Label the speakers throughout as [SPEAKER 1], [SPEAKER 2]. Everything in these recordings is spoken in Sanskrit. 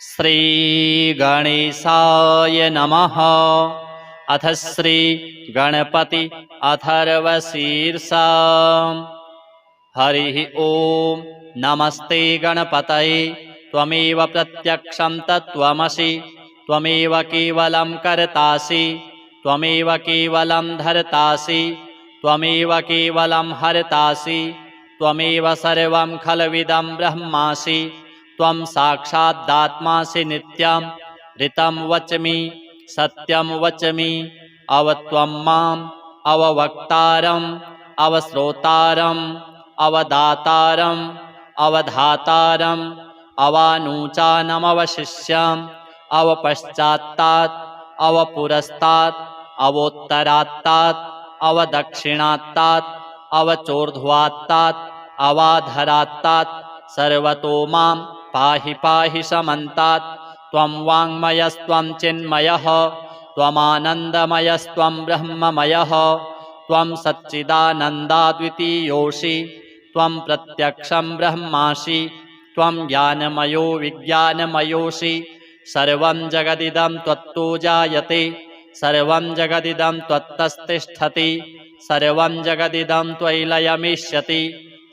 [SPEAKER 1] श्री गणेशाय नमः। अथ श्री गणपति अथर्वशीर्षा। हरि ओम नमस्ते गणपतये त्वमेव प्रत्यक्षं तत्त्वमसि त्वमेव केवलं कर्तासि त्वमेव केवलं धर्तासि त्वमेव केवलं हर्तासि त्वमेव सर्वं खल्विदं ब्रह्मासि त्वं साक्षादात्मासि नित्यं ऋतं वच्मि सत्यं वच्मि अवत्वं माम् अववक्तारम् अवश्रोतारम् अवदातारम् अवधातारम् अवानूचानमवशिष्यम् अवपश्चात्तात् अवपुरस्तात् अवोत्तरात्तात् अवदक्षिणात्तात् अवचोर्ध्वात्तात् अवाधरात्तात् सर्वतो मां पाहि पाहि समन्तात्। त्वं वाङ्मयस्त्वं चिन्मयः त्वमानन्दमयस्त्वं ब्रह्ममयः त्वं सच्चिदानन्दाद्वितीयोऽसि त्वं प्रत्यक्षं ब्रह्मासि त्वं ज्ञानमयो विज्ञानमयोऽसि। सर्वं जगदिदं त्वत्तो जायते सर्वं जगदिदं त्वत्तस्तिष्ठति सर्वं जगदिदं त्वयि लयमिष्यति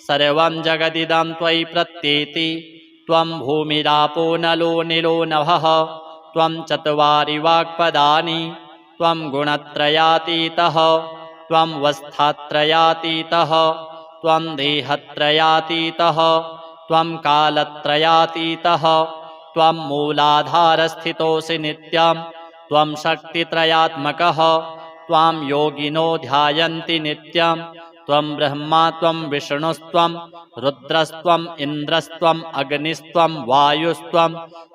[SPEAKER 1] सर्वं जगदिदं त्वयि प्रत्येति। त्वं भूमिरापो नलो निलो नभः त्वं चत्वारि वाक्पदानि त्वं गुणत्रयातीतः त्वं वस्थात्रयातीतः त्वं देहत्रयातीतः त्वं कालत्रयातीतः त्वं मूलाधारस्थितोऽसि नित्यं त्वं शक्तित्रयात्मकः त्वां योगिनो ध्यायन्ति नित्यं त्वं ब्रह्मा त्वं विष्णुस्त्वं रुद्रस्त्वम् इन्द्रस्त्वम् अग्निस्त्वं वायुस्त्वं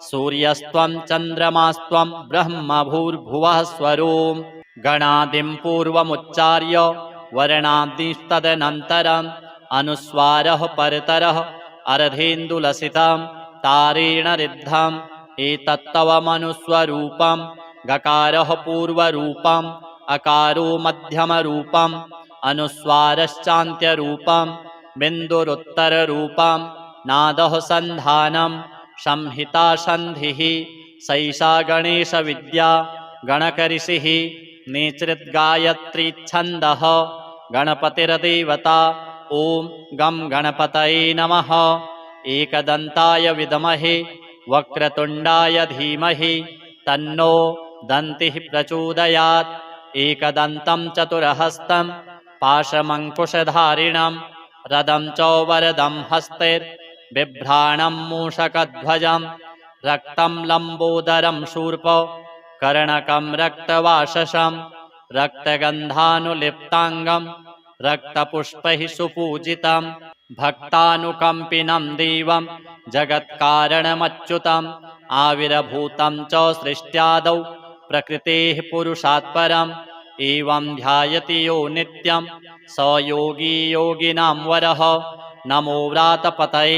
[SPEAKER 1] सूर्यस्त्वं चन्द्रमास्त्वं ब्रह्म भूर्भुवः स्वरूम्। गणादिं पूर्वमुच्चार्य वर्णादिस्तदनन्तरम् अनुस्वारः परतरः अर्धेन्दुलसितं तारेण ऋद्धम् एतत्तवमनुस्वरूपं। गकारः पूर्वरूपम् अकारो मध्यमरूपम् अनुस्वारश्चान्त्यरूपम् बिन्दुरुत्तररूपम्। नादः सन्धानं संहिता सन्धिः सैषा गणेशविद्या गणकऋषिः निःसृद्गायत्रीच्छन्दः गणपतिर्देवता। ॐ गं गणपतये नमः। एकदन्ताय विद्महे वक्रतुण्डाय धीमहि तन्नो दन्तिः प्रचोदयात्। एकदन्तं चतुरहस्तं पाशमङ्कुशधारिणं रदं च वरदं हस्तैर्बिभ्राणं मूषकध्वजं रक्तं लम्बोदरं शूर्प कर्णकं रक्तवाससं रक्तगन्धानुलिप्ताङ्गं रक्तपुष्पैः सुपूजितं भक्तानुकम्पिनं देवं जगत्कारणमच्युतम् आविर्भूतं च सृष्ट्यादौ प्रकृतेः पुरुषात् परम्। एवं ध्यायति यो नित्यं स योगी योगिनां वरः। नमो व्रातपतये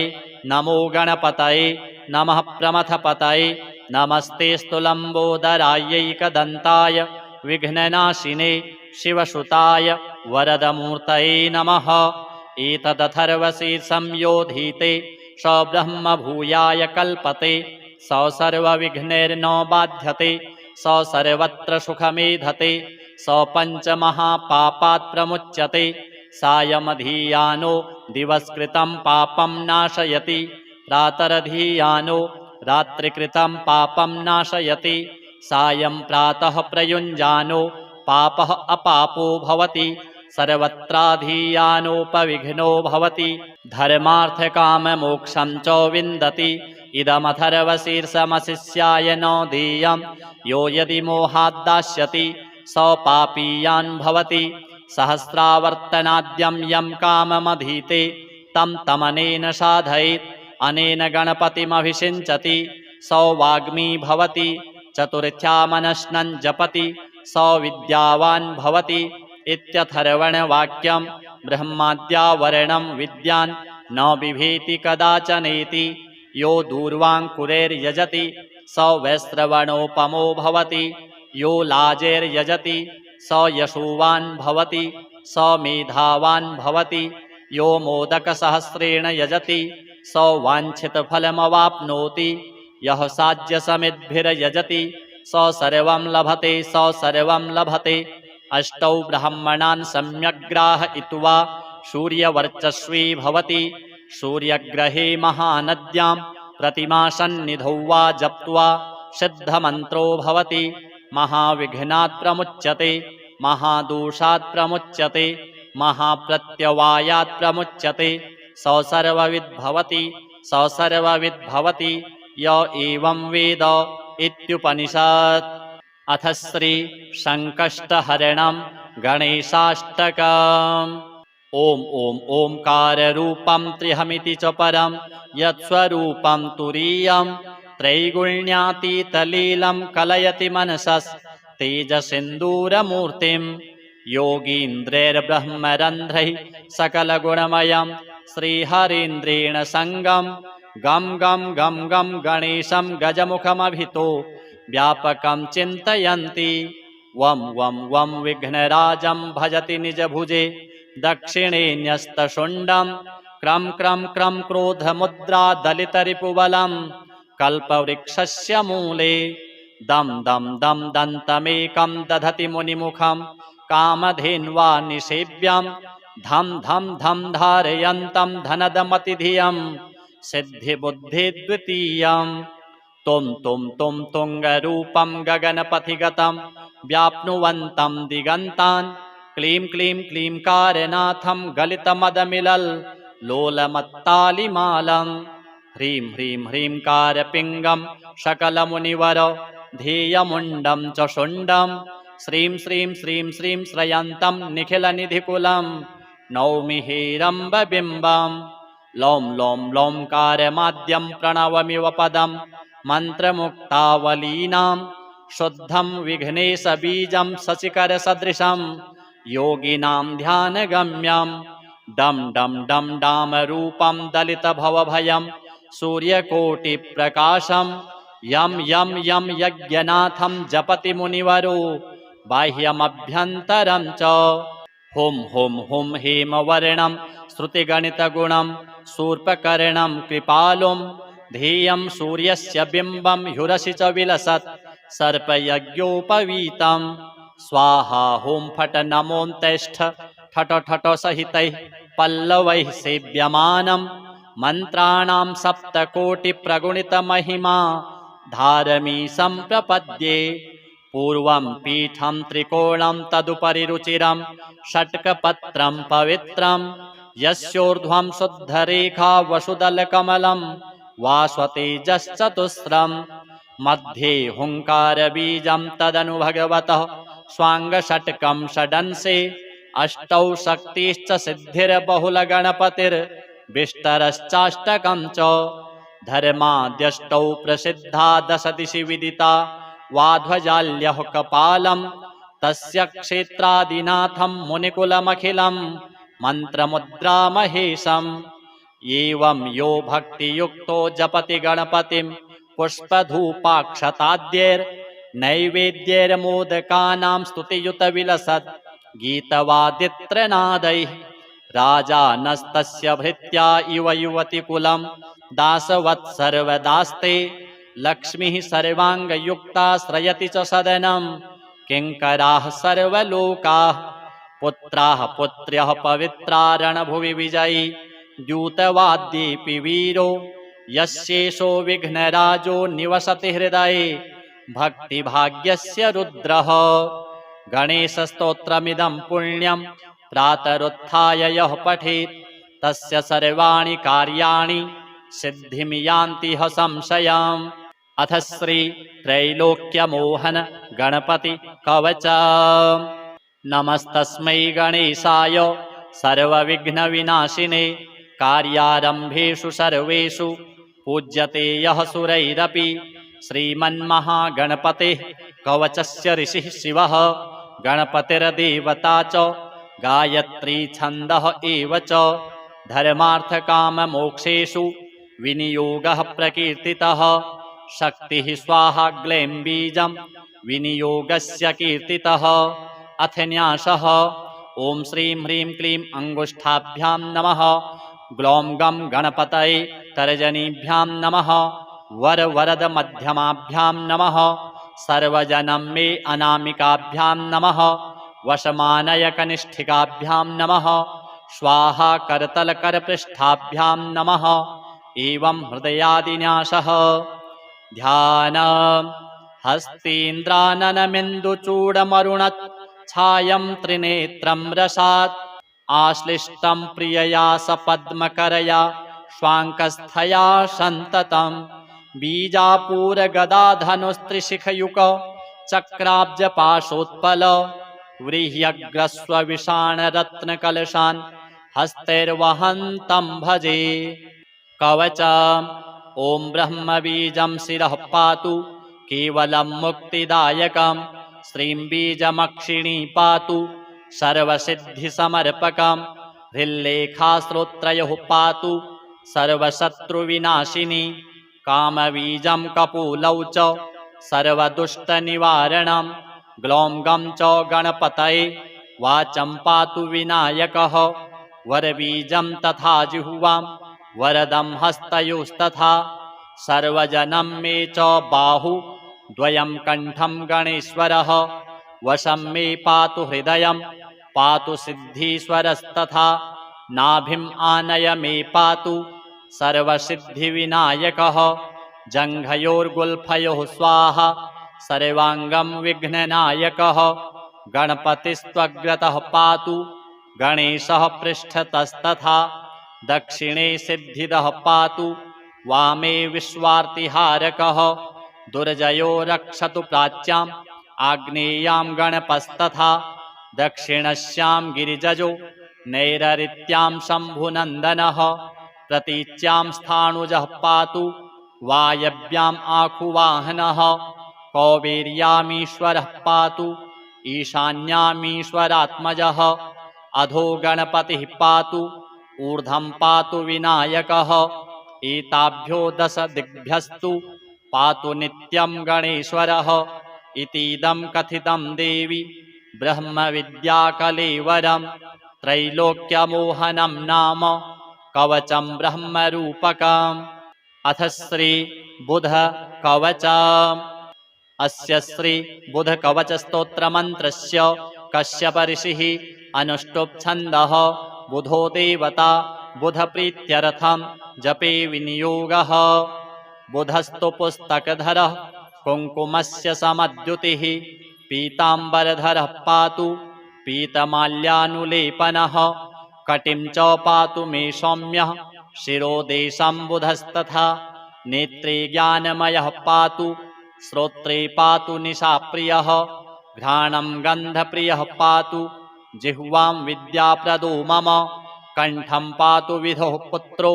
[SPEAKER 1] नमो गणपतये नमः प्रमथपतये नमस्तेऽस्तु लम्बोदरायैकदन्ताय विघ्ननाशिने शिवसुताय वरदमूर्तये नमः। एतदथर्वशीर्षं योधीते स ब्रह्म भूयाय कल्पते स सर्वविघ्नैर्न बाध्यते स सर्वत्र सुखमेधते स पञ्चमहापापात् प्रमुच्यते। सायमधीयानो दिवस्कृतं पापं नाशयति प्रातरधीयानो रात्रिकृतं पापं नाशयति। सायं प्रातः प्रयुञ्जानो पापः अपापो भवति सर्वत्राधीयानोपविघ्नो भवति धर्मार्थकाममोक्षं च विन्दति। इदमथर्वशीर्षमशिष्याय न देयं यो यदि मोहाद्दास्यति स पापीयान् भवति। सहस्रावर्तनाद्यं यं काममधीते तं तमनेन साधयेत् अनेन गणपतिमभिषिञ्चति स वाग्मी भवति। चतुर्थ्यामनश्नं जपति स विद्यावान् भवति इत्यथर्वणवाक्यं। ब्रह्माद्यावरणं विद्यान् न बिभेति कदाचनेति यो दूर्वाङ्कुरैर्यजति स वैश्रवणोपमो भवति। यो लाजैर्यजति स यशोवान् भवति स मेधावान् भवति। यो मोदकसहस्रेण यजति स वाञ्छितफलमवाप्नोति। यः साज्यसमिद्भिर्यजति स सर्वं लभते स सर्वं लभते। अष्टौ ब्राह्मणान् सम्यग्ग्राहयित्वा सूर्यवर्चस्वी भवति। सूर्यग्रहे महानद्यां प्रतिमासन्निधौ वा जप्त्वा सिद्धमन्त्रो भवति। महाविघ्नात् प्रमुच्यते महादोषात् प्रमुच्यते महाप्रत्यवायात् प्रमुच्यते। स सर्वविद् भवति स सर्वविद् भवति य एवं वेद इत्युपनिषत्। अथ श्री संकष्टहरणं गणेशाष्टकम्। ॐ ॐ ओंकाररूपं त्र्यहमिति च परं यत्स्वरूपं तुरीयं त्रैगुण्यातीतलीलं कलयति मनसस्तेजसिन्दूरमूर्तिं। योगीन्द्रैर्ब्रह्मरन्ध्रैः सकलगुणमयं श्रीहरीन्द्रेण सङ्गं गं गं गं गं गणेशं गजमुखमभितो व्यापकं चिन्तयन्ति। वं वं वं विघ्नराजं भजति निजभुजे दक्षिणे न्यस्तशुण्डं क्रं क्रं क्रं क्रोधमुद्रा दलितरिपुबलं कल्पवृक्षस्य मूले। दं दं दं दन्तमेकं दधति मुनिमुखं कामधेन्वा निषेव्यं धं धं धं धारयन्तं धनदमतिधियं सिद्धिबुद्धिद्वितीयं। तुं तुं तुं तुङ्गरूपं गगनपथिगतं व्याप्नुवन्तं दिगन्तान् क्लीं क्लीं क्लींकारनाथं गलितमदमिलल् लोलमत्तालिमालं। ह्रीं ह्रीं ह्रींकारपिङ्गं सकलमुनिवर ध्येयमुण्डं च शुण्डं श्रीं श्रीं श्रीं श्रीं श्रयन्तं निखिलनिधिकुलं नौमि हेरम्बबिम्बं। लौं लौं लौंकारमाद्यं प्रणवमिव पदं मन्त्रमुक्तावलीनां शुद्धं विघ्नेशबीजं शशिकरसदृशं योगिनां ध्यानगम्यं। डं डं डं डामरूपं दलितभवभयं सूर्यकोटिप्रकाशं यं यं यं यज्ञनाथं जपति मुनिवरो बाह्यमभ्यन्तरं च। हुं हुं हुं हेमवर्णं श्रुतिगणितगुणं शूर्पकर्णं कृपालुं ध्येयं सूर्यस्य बिम्बं ह्युरसि च विलसत् सर्पयज्ञोपवीतं। स्वाहा हुं फट नमोऽन्तेष्ठ ठट ठट सहितैः पल्लवैः सेव्यमानं मन्त्राणां सप्तकोटिप्रगुणितमहिमा धारमीशं प्रपद्ये। पूर्वं पीठं त्रिकोणं तदुपरि रुचिरं षट्कपत्रं पवित्रं यस्योर्ध्वं शुद्धरेखा वसुदलकमलं वास्वतेजश्चतुस्रं। मध्ये हुङ्कारबीजं तदनु भगवतः स्वाङ्गषट्कं षडंसे अष्टौ शक्तिश्च सिद्धिर्बहुलगणपतिर्विष्टरश्चाष्टकं च। धर्माद्यष्टौ प्रसिद्धा दशदिशि विदिता वाध्वजाल्यः कपालं तस्य क्षेत्रादिनाथं मुनिकुलमखिलं मन्त्रमुद्रामहेशम्। एवं यो भक्तियुक्तो जपति गणपतिं पुष्पधूपाक्षताद्यैर्नैवेद्यैर्मोदकानां स्तुतियुतविलसत् गीतवादित्रनादैः। राजानस्तस्य भृत्या इव युवतिकुलं दासवत् सर्वदास्ते लक्ष्मीः सर्वाङ्गयुक्ता श्रयति च सदनं किङ्कराः सर्वलोकाः। पुत्राः पुत्र्यः पवित्रा रणभुवि विजयी द्यूतवाद्येऽपि वीरो यस्येषो विघ्नराजो निवसति हृदये भक्तिभाग्यस्य रुद्रः। गणेशस्तोत्रमिदं पुण्यं प्रातरुत्थाय यः पठेत् तस्य सर्वाणि कार्याणि सिद्धिं यान्ति ह संशयम्। अथ श्री त्रैलोक्यमोहन गणपति कवचम्। नमस्तस्मै गणेशाय सर्वविघ्नविनाशिने कार्यारम्भेषु सर्वेषु पूज्यते यः सुरैरपि। श्रीमन्महागणपतेः कवचस्य ऋषिः शिवः गणपतिर्देवता च गायत्री छन्दः एव च। धर्मार्थकाममोक्षेषु विनियोगः प्रकीर्तितः शक्तिः स्वाहा ग्लैं बीजं विनियोगस्य कीर्तितः। अथ न्यासः ॐ श्रीं ह्रीं क्लीं अङ्गुष्ठाभ्यां नमः ग्लौं गं गणपतये तर्जनीभ्यां नमः वरवरद मध्यमाभ्यां नमः सर्वजनं मे अनामिकाभ्यां नमः वशमानय कनिष्ठिकाभ्यां नमः स्वाहा करतलकरपृष्ठाभ्यां नमः एवं हृदयादिन्यासः ध्यान हस्तीन्द्राननमिन्दुचूडमरुणत् छायं त्रिनेत्रं रसात् आश्लिष्टं प्रियया सपद्मकरया स्वाङ्कस्थया सन्ततं बीजापूरगदाधनुस्त्रिशिखयुक चक्राब्जपाशोत्पल व्रीह्यग्रस्वविषाणरत्नकलशान् हस्तैर्वहन्तं भजे कवच ॐ ब्रह्मबीजं शिरः पातु केवलं मुक्तिदायकं श्रीं बीजमक्षिणी पातु सर्वसिद्धिसमर्पकं हृल्लेखाश्रोत्रयोः पातु सर्वशत्रुविनाशिनी कामबीजं कपूलौ च सर्वदुष्टनिवारणं ग्लौं गं च गणपतये वाचं पातु विनायकः वरबीजं तथा जिह्वां वरदं हस्तयोस्तथा सर्वजनं मे च बाहु द्वयं कण्ठं गणेश्वरः वशं मे पातु हृदयं पातु सिद्धीश्वरस्तथा नाभिम् आनय मे पातु सर्वसिद्धिविनायकः जङ्घयोर्गुल्फयोः स्वाहा सर्वाङ्गं विघ्ननायकः गणपतिस्त्वग्रतः पातु गणेशः पृष्ठतस्तथा दक्षिणे सिद्धिदः पातु वामे विश्वार्तिहारकः दुर्जयो रक्षतु प्राच्याम् आग्नेयां गणपस्तथा दक्षिणस्यां गिरिजजो नैररित्यां शम्भुनन्दनः प्रतीच्यां स्थाणुजः पातु वायव्याम् आखुवाहनः कौबेर्यामीश्वरः पातु ईशान्यामीश्वरात्मजः अधो गणपतिः पातु ऊर्ध्वं पातु विनायकः एताभ्यो दश दिग्भ्यस्तु पातु नित्यं गणेश्वरः इतीदं कथितं देवी ब्रह्मविद्याकलेवरं त्रैलोक्यमोहनं नाम कवचं ब्रह्मरूपकम् अथ श्री बुध कवचम् अस्य श्री बुध कवच स्तोत्र मंत्रस्य कश्यप ऋषिः अनुष्टुप् छन्दः बुधो देवता बुध प्रीत्यर्थं जपे विनियोगः बुधस्तु पुस्तकधरः कुङ्कुमस्य समद्युतिः पीताम्बरधरः पातु पीतमाल्यानुलेपनः कटिं च पातु मे सौम्यः शिरोदेशं बुधस्तथा नेत्रे ज्ञानमयः पातु श्रोत्रे पातु निशाप्रियः घ्राणं गन्धप्रियः पातु जिह्वां विद्याप्रदो मम कण्ठं पातु विधुः पुत्रो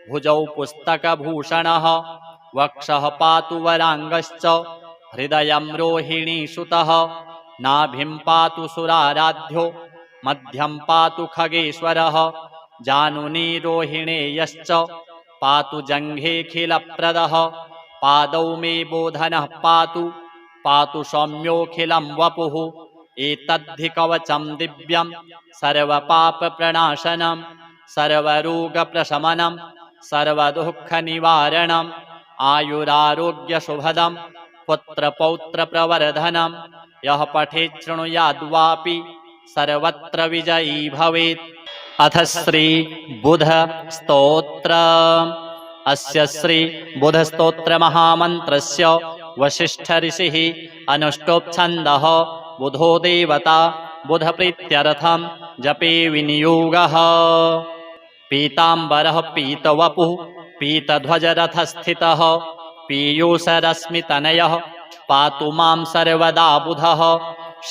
[SPEAKER 1] भुजौ पुस्तकभूषणः वक्षः पातु वराङ्गश्च हृदयं रोहिणीसुतः नाभिं पातु सुराराध्यो मध्यं पातु खगेश्वरः जानुनी रोहिणेयश्च पातु जङ्घेऽखिलप्रदः पादौ मे बोधनः पातु सौम्योऽखिलं वपुः एतद्धि कवचं दिव्यं सर्वपापप्रणाशनं सर्वरोगप्रशमनं सर्वदुःखनिवारणम् आयुरारोग्यशुभदं पुत्रपौत्रप्रवर्धनं यः पठेत् शृणुयाद्वापि सर्वत्र विजयी भवेत्। अथ श्री बुध स्तोत्र अस्य श्री बुध स्तोत्र महामन्त्रस्य वसिष्ठ ऋषिः अनुष्टुप् छन्दः बुधो देवता बुध प्रीत्यर्थं जपे विनियोगः पीताम्बरः पीतवपुः पीतध्वजरथस्थितः पीयूषरश्मितनयः पातु मां सर्वदा बुधः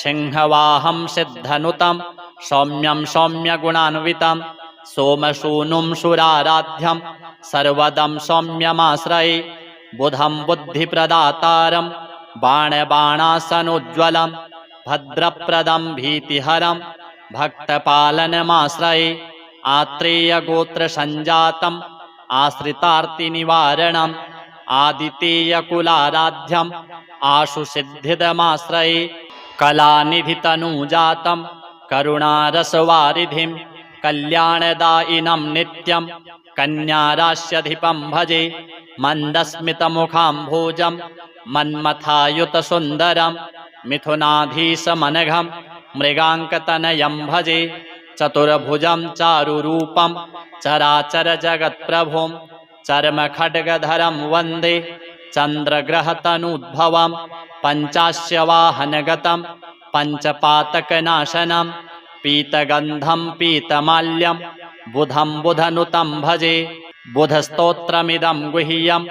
[SPEAKER 1] सिंहवाहं सिद्धनुतं सौम्यं सौम्यगुणान्वितं सोमसूनुं सुराराध्यं सर्वदं सौम्यमाश्रये बुधं बुद्धिप्रदातारं बाणबाणासनोज्ज्वलं भद्रप्रदं भीतिहरं भक्तपालनमाश्रये आत्रेयगोत्रसञ्जातम् आश्रितार्तिनिवारणम् आदितेयकुलाराध्यम् आशुसिद्धिदमाश्रये कलानिधितनुजातं करुणारसवारिधिं कल्याणदायिनं नित्यं कन्यारास्यधिपं भजे मन्दस्मितमुखाम्भोजं मन्मथायुतसुन्दरं मिथुनाधीशमनघं मृगाङ्कतनयं भजे चतुर्भुजं चारुरूपं चराचरजगत्प्रभुं चर्मखड्गधरं वन्दे चन्द्रग्रहतनुद्भवं पञ्चास्यवाहनगतं पञ्चपातकनाशनं पीतगन्धं पीतमाल्यं बुधं बुधनुतं भजे बुधस्तोत्रमिदं गुह्यं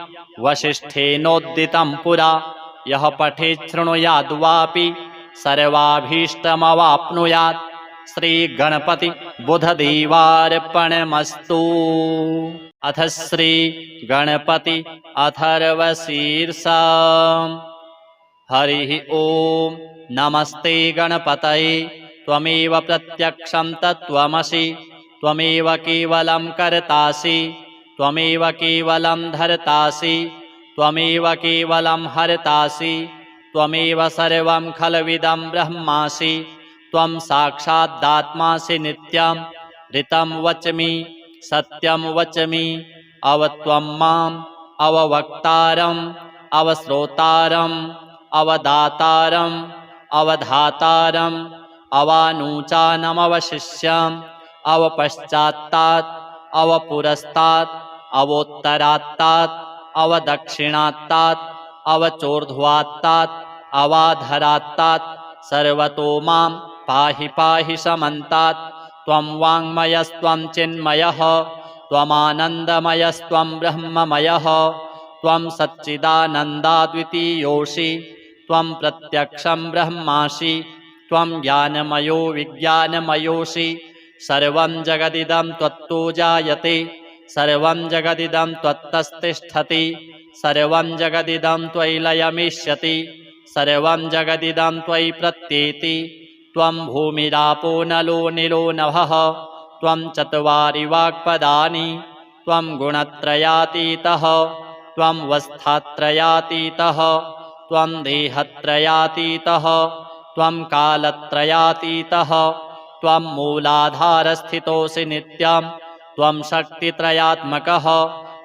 [SPEAKER 1] वसिष्ठेनोदितं पुरा यः पठेत् शृणुयाद् वापि सर्वाभीष्टमवाप्नुयात् श्रीगणपति बुधदेवार्पणमस्तु। अथ श्रीगणपति अथर्वशीर्षा। हरिः ॐ नमस्ते गणपतये त्वमेव प्रत्यक्षं तत्त्वमसि त्वमेव केवलं कर्तासि त्वमेव केवलं धर्तासि त्वमेव केवलं हर्तासि त्वमेव सर्वं खल्विदं ब्रह्मासि त्वं साक्षादात्मासि नित्यं ऋतं वच्मि सत्यं वच्मि अवत्वं माम् अववक्तारम् अवश्रोतारम् अवदातारम् अवधातारम् अवानूचानमवशिष्यम् अवपश्चात्तात् अवपुरस्तात् अवोत्तरात्तात् अवदक्षिणात्तात् अवचोर्ध्वात्तात् अवाधरात्तात् सर्वतो मां पाहि पाहि समन्तात् त्वं वाङ्मयस्त्वं चिन्मयः त्वमानन्दमयस्त्वं ब्रह्ममयः त्वं सच्चिदानन्दाद्वितीयोऽसि त्वं प्रत्यक्षं ब्रह्मासि त्वं ज्ञानमयो विज्ञानमयोऽसि सर्वं जगदिदं त्वत्तो जायते सर्वं जगदिदं त्वत्तस्तिष्ठति सर्वं जगदिदं त्वयि लयमिष्यति सर्वं जगदिदं त्वयि प्रत्येति त्वं भूमिरापो नलो निलो नभः त्वं चत्वारि वाक्पदानि त्वं गुणत्रयातीतः त्वं वस्थात्रयातीतः त्वं देहत्रयातीतः त्वं कालत्रयातीतः त्वं मूलाधारस्थितोऽसि नित्यं त्वं शक्तित्रयात्मकः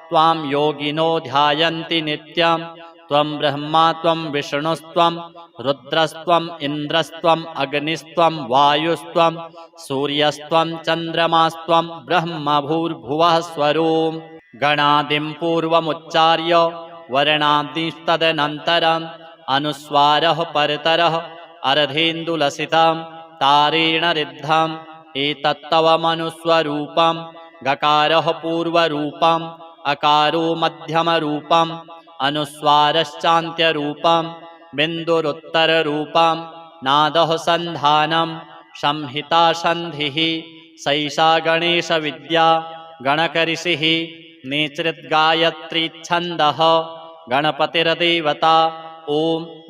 [SPEAKER 1] त्वां योगिनो ध्यायन्ति नित्यं त्वं ब्रह्मा त्वं विष्णुस्त्वं रुद्रस्त्वम् इन्द्रस्त्वम् अग्निस्त्वं वायुस्त्वं सूर्यस्त्वं चन्द्रमास्त्वं ब्रह्म भूर्भुवः स्वरों गणादिं पूर्वमुच्चार्य वर्णादिस्तदनन्तरम् अनुस्वारः परतरः अर्धेन्दुलसितं तारेण ऋद्धम् एतत्तवमनुस्वरूपं गकारः पूर्वरूपम् अकारो मध्यमरूपम् अनुस्वारश्चान्त्यरूपं बिन्दुरुत्तररूपं नादः सन्धानं संहिता सन्धिः सैषा गणेशविद्या गणकऋषिः नेतृद्गायत्रीच्छन्दः गणपतिर्देवता ॐ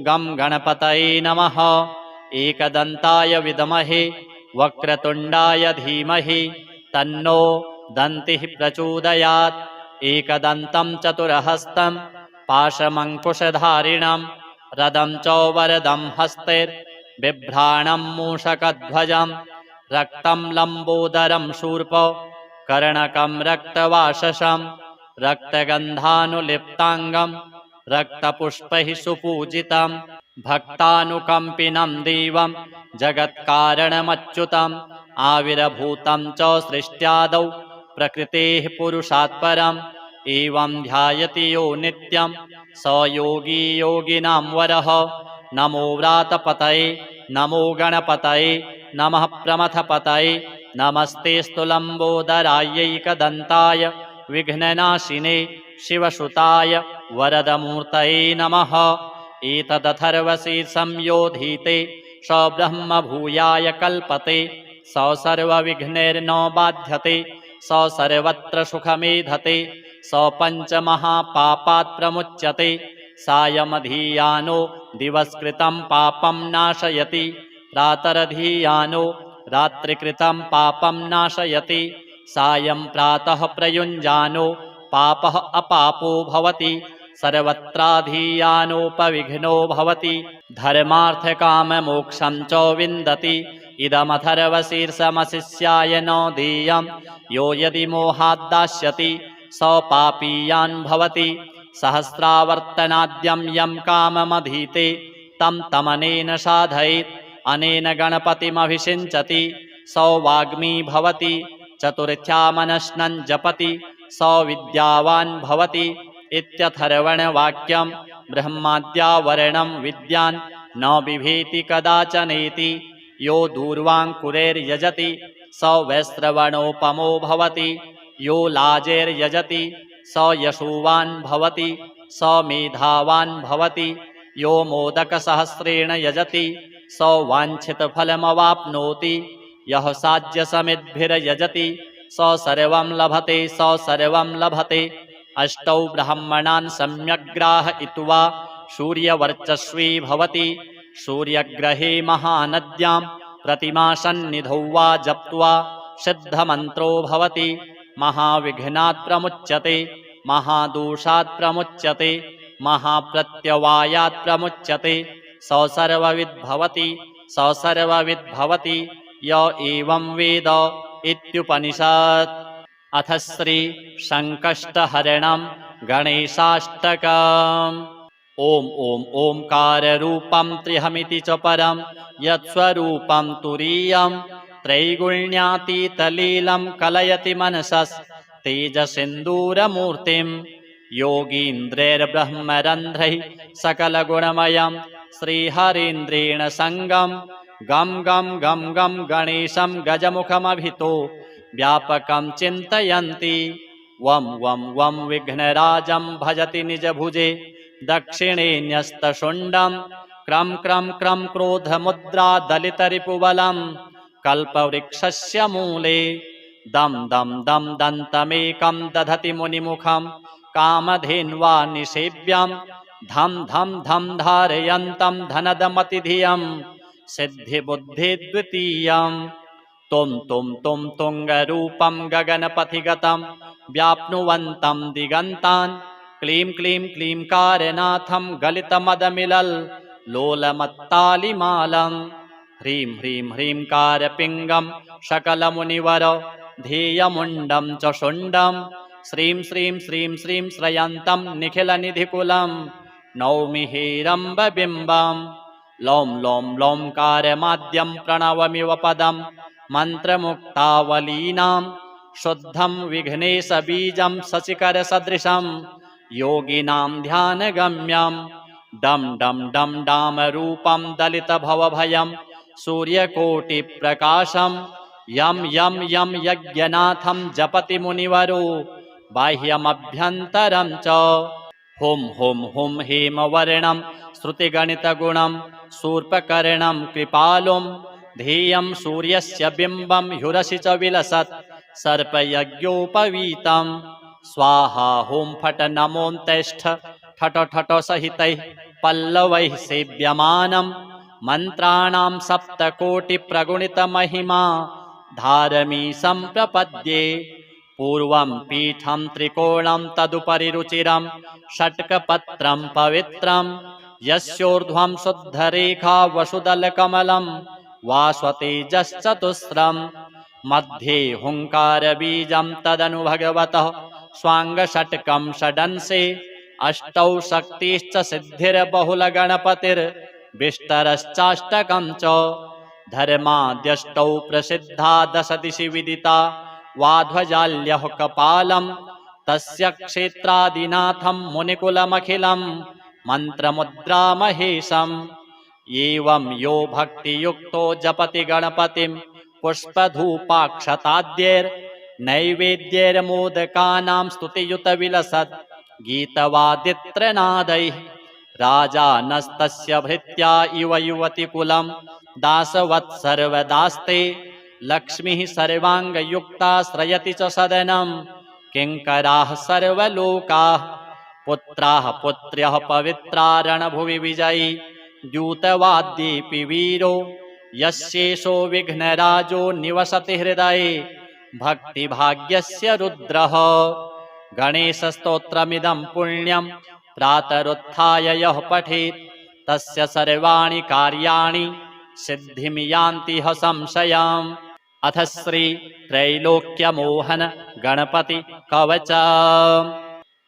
[SPEAKER 1] गं गणपतये नमः। एकदन्ताय विद्महे वक्रतुण्डाय धीमहि तन्नो दन्तिः प्रचोदयात् एकदन्तं चतुरहस्तं पाशमङ्कुशधारिणं रदं च वरदं हस्तैर्बिभ्राणं मूषकध्वजं रक्तं लम्बोदरं शूर्प कर्णकं रक्तवाससं रक्तगन्धानुलिप्ताङ्गं रक्तपुष्पैः सुपूजितं भक्तानुकम्पिनं देवं जगत्कारणमच्युतम् आविर्भूतं च सृष्ट्यादौ प्रकृतेः पुरुषात् परम् एवं ध्यायति यो नित्यं स योगी योगिनां वरः। नमो व्रातपतये नमो गणपतये नमः प्रमथपतये नमस्तेऽस्तु लम्बोदरायैकदन्ताय विघ्ननाशिने शिवसुताय वरदमूर्तये नमः। एतदथर्वशीर्षं योधीते स ब्रह्म भूयाय कल्पते स सर्वविघ्नैर्न बाध्यते स सर्वत्र सुखमेधते स पञ्चमहापापात् प्रमुच्यते सायमधीयानो दिवस्कृतं पापं नाशयति प्रातरधीयानो रात्रिकृतं पापं नाशयति सायं प्रातः प्रयुञ्जानो पापः अपापो भवति सर्वत्राधीयानोपविघ्नो भवति धर्मार्थकाममोक्षं च विन्दति इदमथर्वशीर्षमशिष्याय न देयं यो यदि मोहाद्दास्यति स पापीयान् भवति सहस्रावर्तनाद्यं यं काममधीते तं तमनेन साधयेत् अनेन गणपतिमभिषिञ्चति सौवाग्मी भवति चतुर्थ्यामनश्नं जपति सौविद्यावान् भवति इत्यथर्वणवाक्यं ब्रह्माद्यावरणं विद्यान् न बिभेति कदाचनेति यो दूर्वाङ्कुरैर्यजति स वैश्रवणोपमो भवति यो लाजैर्यजति स यशोवान् भवति स मेधावान् भवति यो मोदकसहस्रेण यजति स वाञ्छितफलमवाप्नोति यः साज्यसमिद्भिर्यजति स सर्वं लभते स सर्वं लभते अष्टौ ब्राह्मणान् सम्यग्ग्राहयित्वा सूर्यवर्चस्वी भवति सूर्यग्रहे महानद्यां प्रतिमासन्निधौ वा जप्त्वा सिद्धमन्त्रो भवति महाविघ्नात् प्रमुच्यते महादोषात् प्रमुच्यते महाप्रत्यवायात् प्रमुच्यते स सर्वविद् भवति स सर्वविद् भवति य एवं वेद इत्युपनिषत्। अथ श्री संकष्टहरणं गणेशाष्टकम्। ॐ ॐ ओंकाररूपं त्र्यहमिति च परं यत्स्वरूपं तुरीयं त्रैगुण्यातीतलीलं कलयति मनसस्तेजसिन्दूरमूर्तिं योगीन्द्रैर्ब्रह्मरन्ध्रैः सकलगुणमयं श्रीहरीन्द्रेण सङ्गं गं गं गं गं गणेशं गजमुखमभितो व्यापकं चिन्तयन्ति वं वं वं विघ्नराजं भजति निजभुजे दक्षिणे न्यस्तशुण्डं क्रं क्रं क्रं क्रोधमुद्रा दलितरिपुबलं कल्पवृक्षस्य मूले दं दं दं दन्तमेकं दधति मुनिमुखं कामधेन्वा निषेव्यं धं धं धं धारयन्तं धनदमतिधियं सिद्धिबुद्धिद्वितीयं तुं तुं तुं तुङ्गरूपं गगनपथिगतं व्याप्नुवन्तं दिगन्तान् क्लीं क्लीं क्लींकारनाथं गलितमदमिलल् लोलमत्तालिमालं ह्रीं ह्रीं ह्रींकारपिङ्गं सकलमुनिवर ध्येयमुण्डं च शुण्डं श्रीं श्रीं श्रीं श्रीं श्रयन्तं निखिलनिधिकुलं नौमि हेरम्बबिम्बं लौं लौं लौंकारमाद्यं प्रणवमिव पदं मन्त्रमुक्तावलीनां शुद्धं विघ्नेशबीजं शशिकरसदृशं योगिनां ध्यानगम्यं डं डं डं डामरूपं दलितभवभयं सूर्यकोटिप्रकाशं यं यं यं यज्ञनाथं जपति मुनिवरो बाह्यमभ्यन्तरं च हुं हुं हुं हेमवर्णं श्रुतिगणितगुणं शूर्पकर्णं कृपालुं ध्येयं सूर्यस्य बिम्बं ह्युरसि च विलसत् सर्पयज्ञोपवीतं स्वाहा हुं फट नमोऽन्तेष्ठ ठट ठट सहितैः पल्लवैः सेव्यमानं मन्त्राणां सप्तकोटिप्रगुणितमहिमा धारमी सम्प्रपद्ये पूर्वं पीठं त्रिकोणं तदुपरि रुचिरं षट्कपत्रं पवित्रं यस्योर्ध्वं शुद्धरेखा वसुदलकमलं वास्वतेजश्चतुस्रं मध्ये हुङ्कारबीजं तदनु भगवतः स्वाङ्गषट्कं षडंसे अष्टौ शक्तिश्च सिद्धिर्बहुलगणपतिर्विष्टरश्चाष्टकं च धर्माद्यष्टौ प्रसिद्धा दश दिशि विदिता वाध्वजाल्यः कपालं तस्य क्षेत्रादिनाथं मुनिकुलमखिलं मन्त्रमुद्रामहेशम् एवं यो भक्तियुक्तो जपति गणपतिं पुष्पधूपाक्षताद्यैर्नैवेद्यैर्मोदकानां स्तुतियुतविलसत् गीतवादित्रनादैः राजानस्तस्य भृत्या इव युवतिकुलं दासवत् सर्वदास्ते लक्ष्मीः सर्वाङ्गयुक्ता श्रयति च सदनं किङ्कराः सर्वलोकाः पुत्राः पुत्र्यः पवित्रा रणभुवि विजयी द्यूतवाद्येऽपि वीरो यस्येषो विघ्नराजो निवसति हृदये भक्तिभाग्यस्य रुद्रः गणेशस्तोत्रमिदं पुण्यं प्रातरुत्थाय यः पठेत् तस्य सर्वाणि कार्याणि सिद्धिं यान्ति ह संशयम्। अथ श्री त्रैलोक्यमोहन गणपति कवच।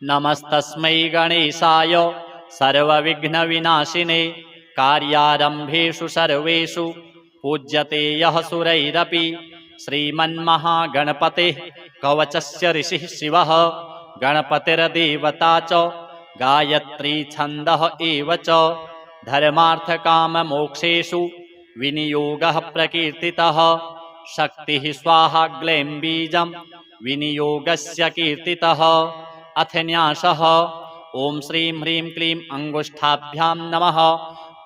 [SPEAKER 1] नमस्तस्मै गणेशाय सर्वविघ्नविनाशिने कार्यारम्भेषु सर्वेषु पूज्यते यः सुरैरपि श्रीमन्महागणपतेः कवचस्य ऋषिः शिवः गणपतिर्देवता च गायत्री छन्दः एव च धर्मार्थकाममोक्षेषु विनियोगः प्रकीर्तितः शक्तिः स्वाहा ग्लैं बीजं विनियोगस्य कीर्तितः अथ न्यासः ॐ श्रीं ह्रीं क्लीं अङ्गुष्ठाभ्यां नमः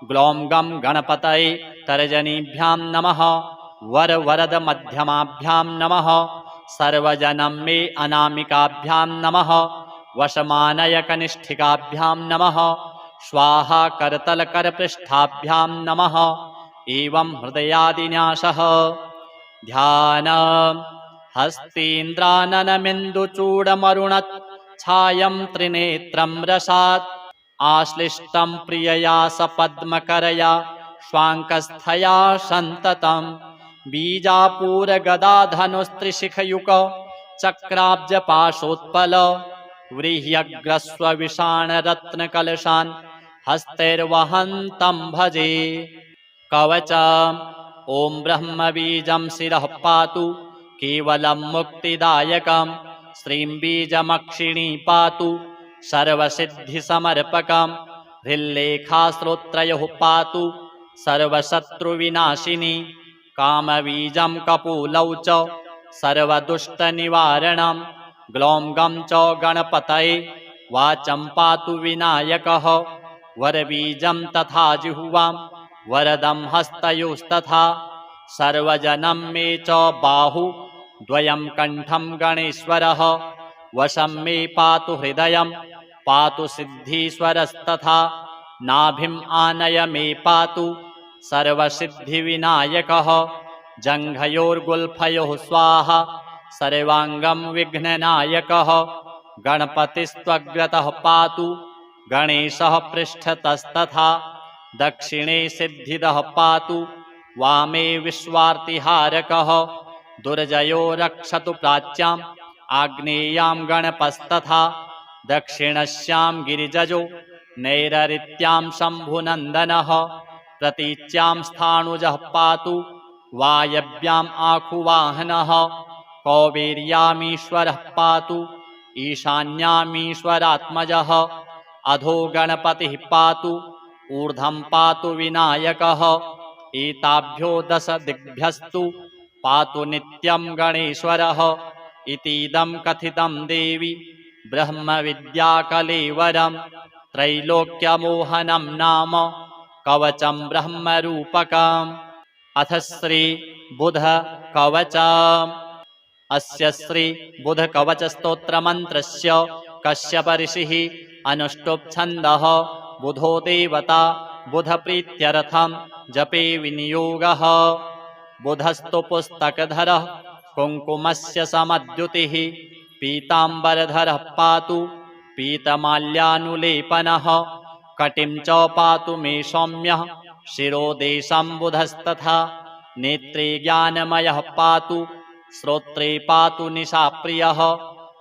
[SPEAKER 1] ग्लौं गं गणपतये तर्जनीभ्यां नमः वरवरद मध्यमाभ्यां नमः सर्वजनं मे अनामिकाभ्यां नमः वशमानय कनिष्ठिकाभ्यां नमः स्वाहा करतलकरपृष्ठाभ्यां नमः एवं हृदयादिन्यासः ध्यान हस्तीन्द्राननमिन्दुचूडमरुणत् छायं त्रिनेत्रं रसात् आश्लिष्टं प्रियया सपद्मकरया स्वाङ्कस्थया सन्ततं बीजापूरगदाधनुस्त्रिशिखयुक चक्राब्जपाशोत्पल व्रीह्यग्रस्वविषाणरत्नकलशान् हस्तैर्वहन्तं भजे कवचम् ॐ ब्रह्मबीजं शिरः पातु केवलं मुक्तिदायकं श्रीं बीजमक्षिणी पातु सर्वसिद्धिसमर्पकं हृल्लेखाश्रोत्रयोः पातु सर्वशत्रुविनाशिनी कामबीजं कपूलौ च सर्वदुष्टनिवारणं ग्लौं गं च गणपतये वाचं पातु विनायकः वरबीजं तथा जिह्वां वरदं हस्तयोस्तथा सर्वजनं मे च बाहु द्वयं कण्ठं गणेश्वरः वशं मे पातु हृदयं पातु सिद्धीश्वरस्तथा नाभिम् आनय मे पातु सर्वसिद्धिविनायकः जङ्घयोर्गुल्फयोः स्वाहा सर्वाङ्गं विघ्ननायकः गणपतिस्त्वग्रतः पातु गणेशः पृष्ठतस्तथा दक्षिणे सिद्धिदः पातु वामे विश्वार्तिहारकः दुर्जयो रक्षतु प्राच्याम् आग्नेयां गणपस्तथा दक्षिणस्यां गिरिजजो नैररित्यां शम्भुनन्दनः प्रतीच्यां स्थाणुजः पातु वायव्याम् आखुवाहनः कौबेर्यामीश्वरः पातु ईशान्यामीश्वरात्मजः अधो गणपतिः पातु ऊर्ध्वं पातु विनायकः एताभ्यो दश दिग्भ्यस्तु पातु नित्यं गणेश्वरः इतीदं कथितं देवी ब्रह्मविद्याकलेवरं त्रैलोक्यमोहनं नाम कवचं ब्रह्मरूपकम् अथ श्री बुध कवचम् अस्य श्री बुध कवच स्तोत्र मंत्रस्य कश्यप ऋषिः अनुष्टुप् छन्दः बुधो देवता बुध प्रीत्यर्थं जपे विनियोगः बुधस्तु पुस्तकधरः कुङ्कुमस्य समद्युतिः पीताम्बरधरः पातु पीतमाल्यानुलेपनः कटिं च पातु मे सौम्यः शिरोदेशं बुधस्तथा नेत्रे ज्ञानमयः पातु श्रोत्रे पातु निशाप्रियः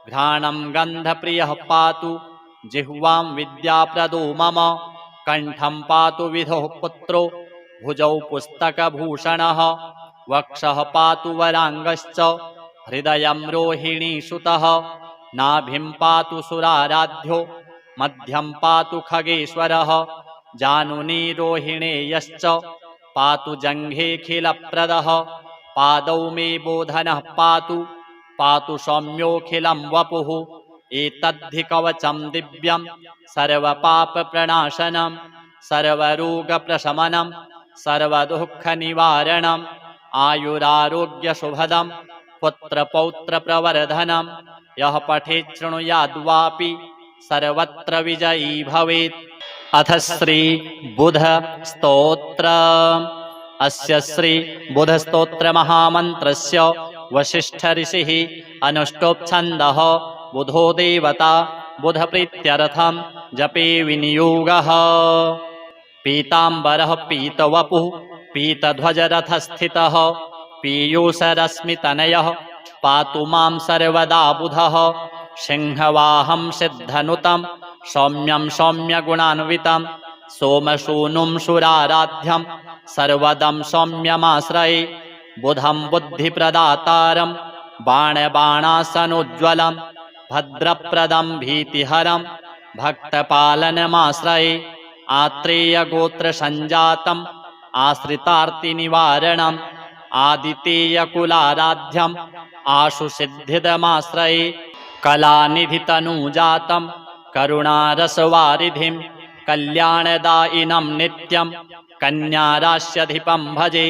[SPEAKER 1] घ्राणं गन्धप्रियः पातु जिह्वां विद्याप्रदो मम कण्ठं पातु विधुः पुत्रो भुजौ पुस्तकभूषणः वक्षः पातु वराङ्गश्च हृदयं रोहिणीसुतः नाभिं पातु सुराराध्यो मध्यं पातु खगेश्वरः जानुनी रोहिणेयश्च पातु जङ्घेऽखिलप्रदः पादौ मे बोधनः पातु पातु सौम्योऽखिलं वपुः एतद्धि कवचं दिव्यं सर्वपापप्रणाशनं सर्वरोगप्रशमनं सर्वदुःखनिवारणम् आयुरारोग्यशुभदं पुत्रपौत्रप्रवर्धनं यः पठेत् शृणुयाद्वापि सर्वत्र विजयी भवेत्। अथ श्री बुध स्तोत्र अस्य श्री बुध स्तोत्र महामन्त्रस्य वसिष्ठ ऋषिः अनुष्टुप् छन्दः बुधो देवता बुध प्रीत्यर्थं जपे विनियोगः पीताम्बरः पीतवपुः पीतध्वजरथस्थितः पीयूषरश्मितनयः पातु मां सर्वदा बुधः सिंहवाहं सिद्धनुतं सौम्यं सौम्यगुणान्वितं सोमसूनुं सुराराध्यं सर्वदं सौम्यमाश्रये बुधं बुद्धिप्रदातारं बाणबाणासनोज्ज्वलं भद्रप्रदं भीतिहरं भक्तपालनमाश्रये आत्रेयगोत्रसञ्जातम् आश्रितार्तिनिवारणम् आदितेयकुलाराध्यम् आशुसिद्धिदमाश्रये कलानिधितनुजातं करुणारसवारिधिं कल्याणदायिनं नित्यं कन्याराश्यधिपं भजे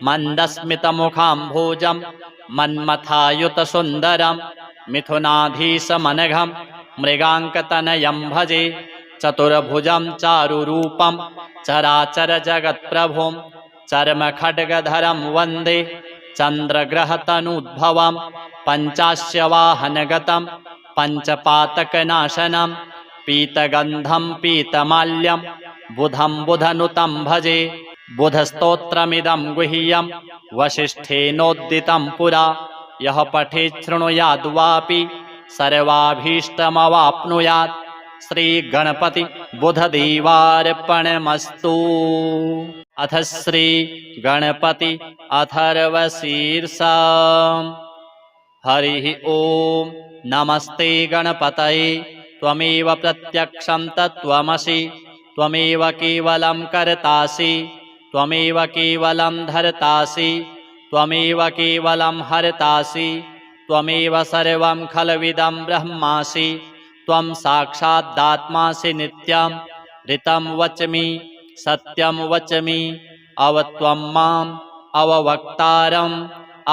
[SPEAKER 1] मन्दस्मितमुखाम्भोजं मन्मथायुतसुन्दरं मिथुनाधीशमनघं मृगाङ्कतनयं भजे चतुर्भुजं चारुरूपं चराचरजगत्प्रभुं चर्मखड्गधरं वन्दे चन्द्रग्रहतनुद्भवं पञ्चास्यवाहनगतं पञ्चपातकनाशनं पीतगन्धं पीतमाल्यं बुधं बुधनुतं भजे बुधस्तोत्रमिदं गुह्यं वसिष्ठेनोद्दितं पुरा यः पठेत् शृणुयाद्वापि सर्वाभीष्टमवाप्नुयात् श्रीगणपति बुधदेवार्पणमस्तु। अथ श्रीगणपति अथर्वशीर्षा हरिः ॐ नमस्ते गणपतये त्वमेव प्रत्यक्षं तत्त्वमसि त्वमेव केवलं कर्तासि त्वमेव केवलं धर्तासि त्वमेव केवलं हर्तासि त्वमेव सर्वं खल्विदं ब्रह्मासि त्वं साक्षादात्मासि नित्यं ऋतं वच्मि सत्यं वच्मि अवत्वं माम् अववक्तारम्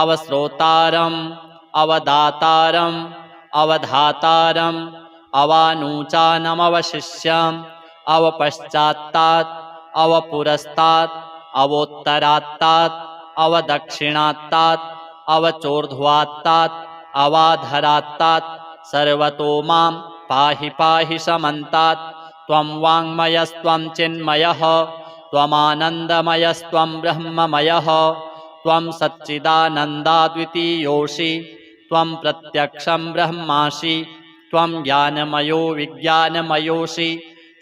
[SPEAKER 1] अवश्रोतारम् अवदातारम् अवधातारम् अवानूचानमवशिष्यम् अवपश्चात्तात् अवपुरस्तात् अवोत्तरात्तात् अवदक्षिणात्तात् अवचोर्ध्वात्तात् अवाधरात्तात् सर्वतो मां पाहि पाहि समन्तात् त्वं वाङ्मयस्त्वं चिन्मयः त्वमानन्दमयस्त्वं ब्रह्ममयः त्वं सच्चिदानन्दाद्वितीयोऽसि त्वं प्रत्यक्षं ब्रह्मासि त्वं ज्ञानमयो विज्ञानमयोऽसि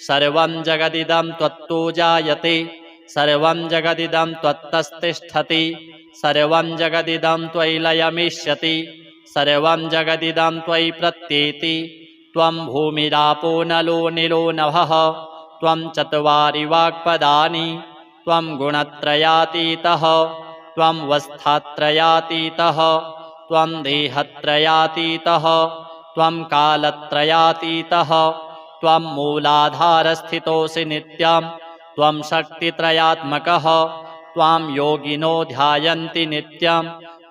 [SPEAKER 1] सर्वं जगदिदं त्वत्तो जायते सर्वं जगदिदं त्वत्तस्तिष्ठति सर्वं जगदिदं त्वयि लयमिष्यति सर्वं जगदिदं त्वयि प्रत्येति त्वं भूमिरापो नलो निलो नभः त्वं चत्वारि वाक्पदानि त्वं गुणत्रयातीतः त्वं वस्थात्रयातीतः त्वं देहत्रयातीतः त्वं कालत्रयातीतः त्वं मूलाधारस्थितोऽसि नित्यं त्वं शक्तित्रयात्मकः त्वां योगिनो ध्यायन्ति नित्यं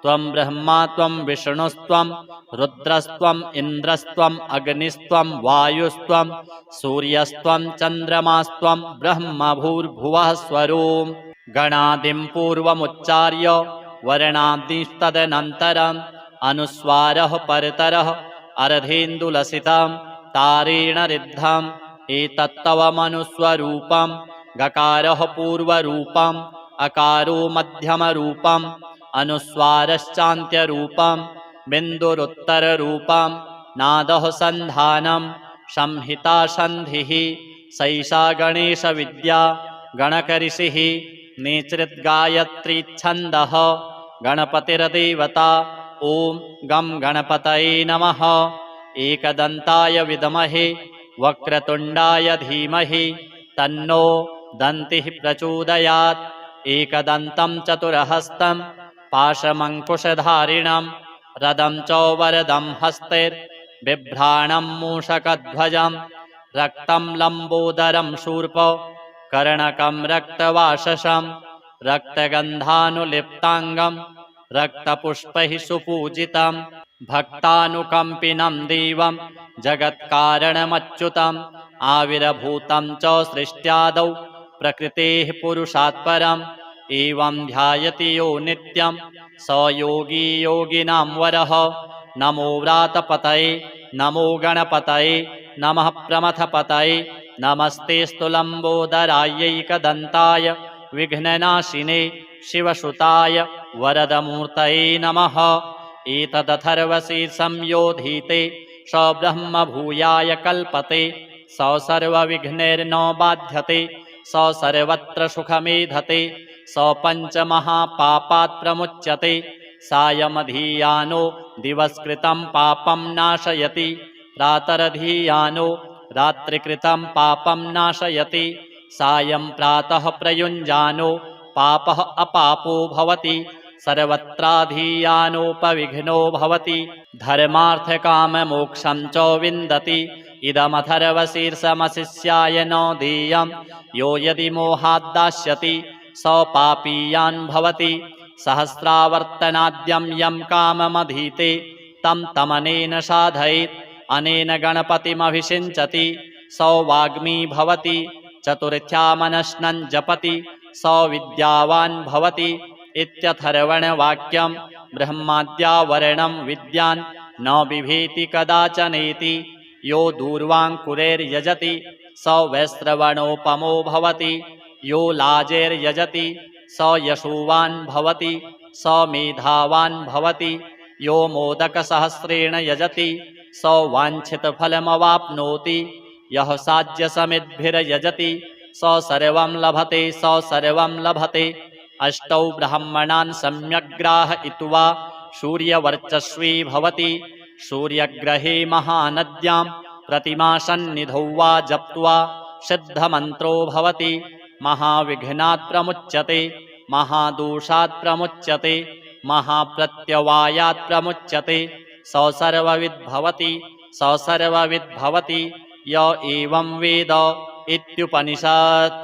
[SPEAKER 1] त्वं ब्रह्मा त्वं विष्णुस्त्वं रुद्रस्त्वम् इन्द्रस्त्वम् अग्निस्त्वं वायुस्त्वं सूर्यस्त्वं चन्द्रमास्त्वं ब्रह्म भूर्भुवः स्वरोम् गणादिं पूर्वमुच्चार्य वर्णादिस्तदनन्तरम् अनुस्वारः परतरः अर्धेन्दुलसितं तारेण रिद्धम् एतत्तव मनुस्वरूपं गकारः पूर्वरूपम् अकारो मध्यमरूपम् अनुस्वारश्चान्त्यरूपं बिन्दुरुत्तररूपं नादः सन्धानं संहिता सन्धिः सैषा गणेशविद्या गणकऋषिः नेचृद्गायत्रीच्छन्दः गणपतिर्देवता ॐ गं गणपतये नमः एकदन्ताय विद्महे वक्रतुण्डाय धीमहि तन्नो दन्तिः प्रचोदयात् एकदन्तं चतुरहस्तं पाशमङ्कुशधारिणं रदं च वरदं हस्तैर्बिभ्राणं मूषकध्वजं रक्तं लम्बोदरं शूर्प कर्णकं रक्तवाससं रक्तगन्धानुलिप्ताङ्गं रक्तपुष्पैः सुपूजितं भक्तानुकम्पिनं देवं जगत्कारणमच्युतम् आविर्भूतं च सृष्ट्यादौ प्रकृतेः पुरुषात् परम् एवं ध्यायति यो नित्यं स योगी योगिनां वरः नमो व्रातपतये नमो गणपतये नमः प्रमथपतये नमस्तेऽस्तु लम्बोदरायैकदन्ताय विघ्ननाशिने शिवसुताय वरदमूर्तये नमः एतदथर्वशीर्षं योधीते स ब्रह्म भूयाय कल्पते स सर्वविघ्नैर्न बाध्यते स सर्वत्र सुखमेधते स पञ्चमहापापात् प्रमुच्यते सायमधीयानो दिवस्कृतं पापं नाशयति प्रातरधीयानो रात्रिकृतं पापं नाशयति सायं प्रातः प्रयुञ्जानो पापः अपापो भवति सर्वत्राधीयानोपविघ्नो भवति धर्मार्थकाममोक्षं च विन्दति इदमथर्वशीर्षमशिष्याय न देयं यो यदि मोहाद्दास्यति स पापीयान् भवति सहस्रावर्तनाद्यं यं काममधीते तं तमनेन साधयेत् अनेन गणपतिमभिषिञ्चति स वाग्मी भवति चतुर्थ्यामनश्नं जपति स विद्यावान् भवति इत्यथर्वणवाक्यं ब्रह्माद्यावरणं विद्यान् न बिभेति कदाचनेति यो दूर्वाङ्कुरैर्यजति स वैश्रवणोपमो भवति यो लाजैर्यजति स यशोवान् भवति स मेधावान् भवति यो मोदकसहस्रेण यजति स वाञ्छितफलमवाप्नोति यः साज्यसमिद्भिर्यजति स सर्वं लभते स सर्वं लभते अष्टौ ब्राह्मणान् सम्यग्राहयित्वा सूर्यवर्चस्वी भवति सूर्यग्रहे महानद्यां प्रतिमासन्निधौ वा जप्त्वा सिद्धमन्त्रो भवति महाविघ्नात् प्रमुच्यते महादोषात् प्रमुच्यते महाप्रत्यवायात् प्रमुच्यते स सर्वविद् भवति स सर्वविद् भवति य एवं वेद इत्युपनिषत्।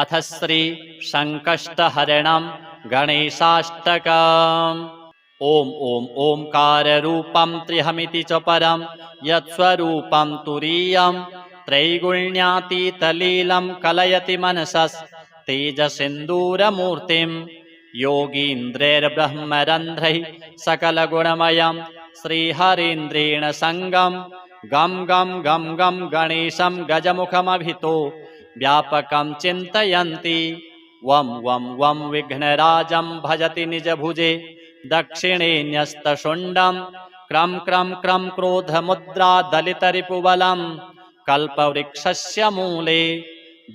[SPEAKER 1] अथ श्री संकष्टहरणं गणेशाष्टकम्। ॐ ॐ ओंकाररूपं त्र्यहमिति च परं यत्स्वरूपं तुरीयं त्रैगुण्यातीतलीलं कलयति मनसस्तेजसिन्दूरमूर्तिं योगीन्द्रैर्ब्रह्मरन्ध्रैः सकलगुणमयं श्रीहरीन्द्रेण सङ्गं गं गं गं गं गणेशं गजमुखमभितो व्यापकं चिन्तयन्ति वं वं वं विघ्नराजं भजति निजभुजे दक्षिणे न्यस्तशुण्डं क्रं क्रं क्रं क्रोधमुद्रा दलितरिपुबलं कल्पवृक्षस्य मूले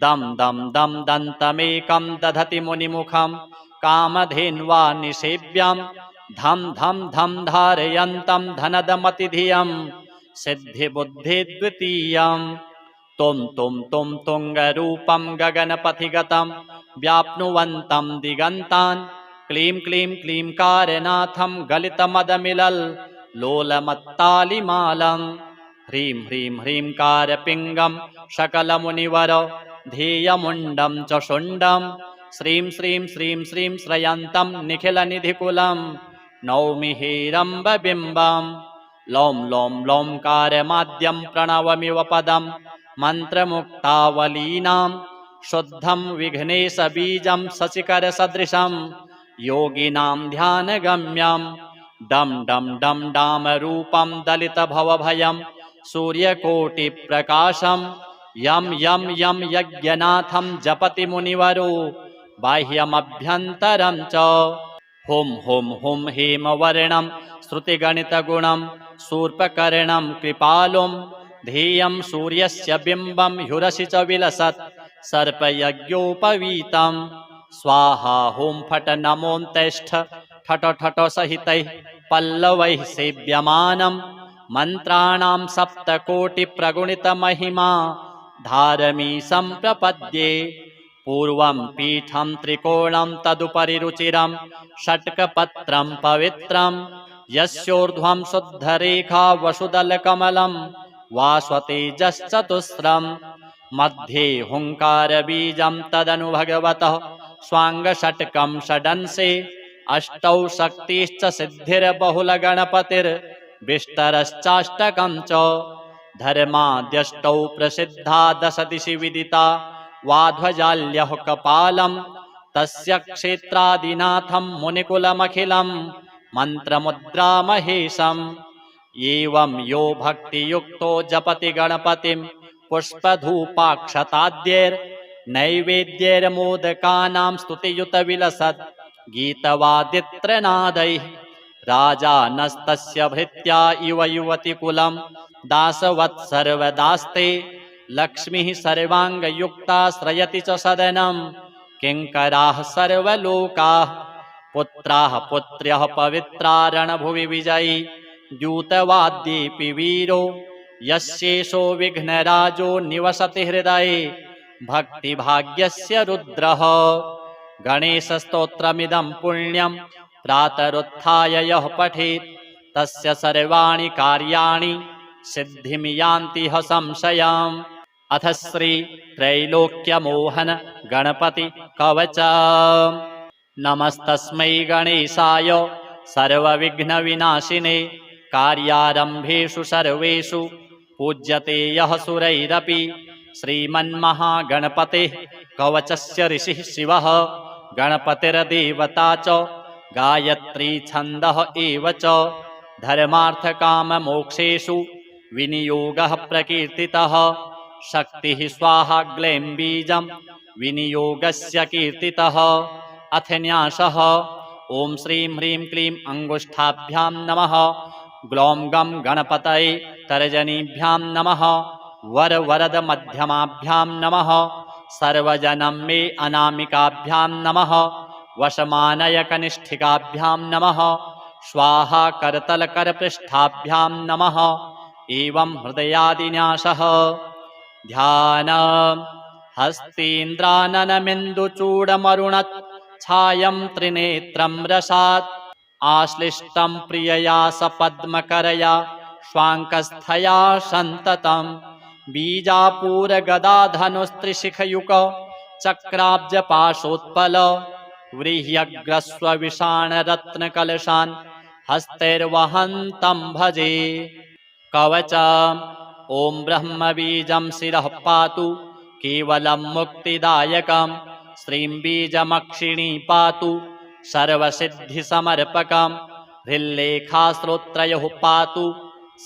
[SPEAKER 1] दं दं दं दन्तमेकं दधति मुनिमुखं कामधेन्वा निषेव्यं धं धं धं धारयन्तं धनदमतिधियं सिद्धिबुद्धिद्वितीयं तुं तुं तुं तुङ्गरूपं गगनपथिगतं व्याप्नुवन्तं दिगन्तान् क्लीं क्लीं क्लींकारनाथं गलितमदमिलल् लोलमत्तालिमालं ह्रीं ह्रीं ह्रींकारपिङ्गं सकलमुनिवर ध्येयमुण्डं च शुण्डं श्रीं श्रीं श्रीं श्रीं श्रयन्तं निखिलनिधिकुलं नौमि हेरम्बबिम्बं लौं लौं लौंकारमाद्यं प्रणवमिव पदं मन्त्रमुक्तावलीनां शुद्धं विघ्नेशबीजं शशिकरसदृशं योगिनां ध्यानगम्यं डं डं डं डामरूपं दलितभवभयं सूर्यकोटिप्रकाशं यं यं यं यज्ञनाथं जपति मुनिवरो बाह्यमभ्यन्तरं च हुं हुं हुं हेमवर्णं श्रुतिगणितगुणं शूर्पकर्णं कृपालुं ध्येयं सूर्यस्य बिम्बं ह्युरसि च विलसत् सर्पयज्ञोपवीतं स्वाहा हुं फट नमोऽन्तेष्ठ ठट ठट सहितैः पल्लवैः सेव्यमानं मन्त्राणां सप्तकोटिप्रगुणितमहिमा धारमीशं प्रपद्ये पूर्वं पीठं त्रिकोणं तदुपरि रुचिरं षट्कपत्रं पवित्रं यस्योर्ध्वं शुद्धरेखा वसुदलकमलं वास्वतेजश्चतुस्रं मध्ये हुङ्कारबीजं तदनु भगवतः स्वाङ्गषट्कं षडंसे अष्टौ शक्तिश्च सिद्धिर्बहुलगणपतिर्विष्टरश्चाष्टकं च धर्माद्यष्टौ प्रसिद्धा दशदिशि विदिता वाध्वजाल्यः कपालं तस्य क्षेत्रादिनाथं मुनिकुलमखिलं मन्त्रमुद्रामहेशम् एवं यो भक्तियुक्तो जपति गणपतिं पुष्पधूपाक्षताद्यैर्नैवेद्यैर्मोदकानां स्तुतियुतविलसत् गीतवादित्रनादैः राजानस्तस्य भृत्या इव युवतिकुलं दासवत् सर्वदास्ते लक्ष्मीः सर्वाङ्गयुक्ता श्रयति च सदनं किङ्कराः सर्वलोकाः पुत्राः पुत्र्यः पवित्रा रणभुवि विजयी द्यूतवाद्येऽपि वीरो यस्येषो विघ्नराजो निवसति हृदये भक्तिभाग्यस्य रुद्रः गणेशस्तोत्रमिदं पुण्यं प्रातरुत्थाय यः पठेत् तस्य सर्वाणि कार्याणि सिद्धिं यान्ति ह संशयम्। अथ श्री त्रैलोक्यमोहन गणपति कवच। नमस्तस्मै गणेशाय सर्वविघ्नविनाशिने कार्यारम्भेषु सर्वेषु पूज्यते यः सुरैरपि श्रीमन्महागणपतेः कवचस्य ऋषिः शिवः गणपतिर्देवता च गायत्री छन्दः एव च धर्मार्थकाममोक्षेषु विनियोगः प्रकीर्तितः शक्तिः स्वाहा ग्लैं बीजं विनियोगस्य कीर्तितः। अथ न्यासः ॐ श्रीं ह्रीं क्लीं अङ्गुष्ठाभ्यां नमः ग्लौं गं गणपतये तर्जनीभ्यां नमः वरवरद मध्यमाभ्यां नमः सर्वजनं मे अनामिकाभ्यां नमः वशमानय कनिष्ठिकाभ्यां नमः स्वाहा करतलकरपृष्ठाभ्यां नमः एवं हृदयादिन्यासः। ध्यान हस्तीन्द्राननमिन्दुचूडमरुणत् छायं त्रिनेत्रं रसात् आश्लिष्टं प्रियया सपद्मकरया स्वाङ्कस्थया सन्ततं बीजापूरगदाधनुस्त्रिशिखयुक चक्राब्जपाशोत्पल व्रीह्यग्रस्वविषाणरत्नकलशान् हस्तैर्वहन्तं भजे। कवच ॐ ब्रह्मबीजं शिरः पातु केवलं मुक्तिदायकं श्रीं बीजमक्षिणी पातु सर्वसिद्धिसमर्पकं हृल्लेखाश्रोत्रयोः पातु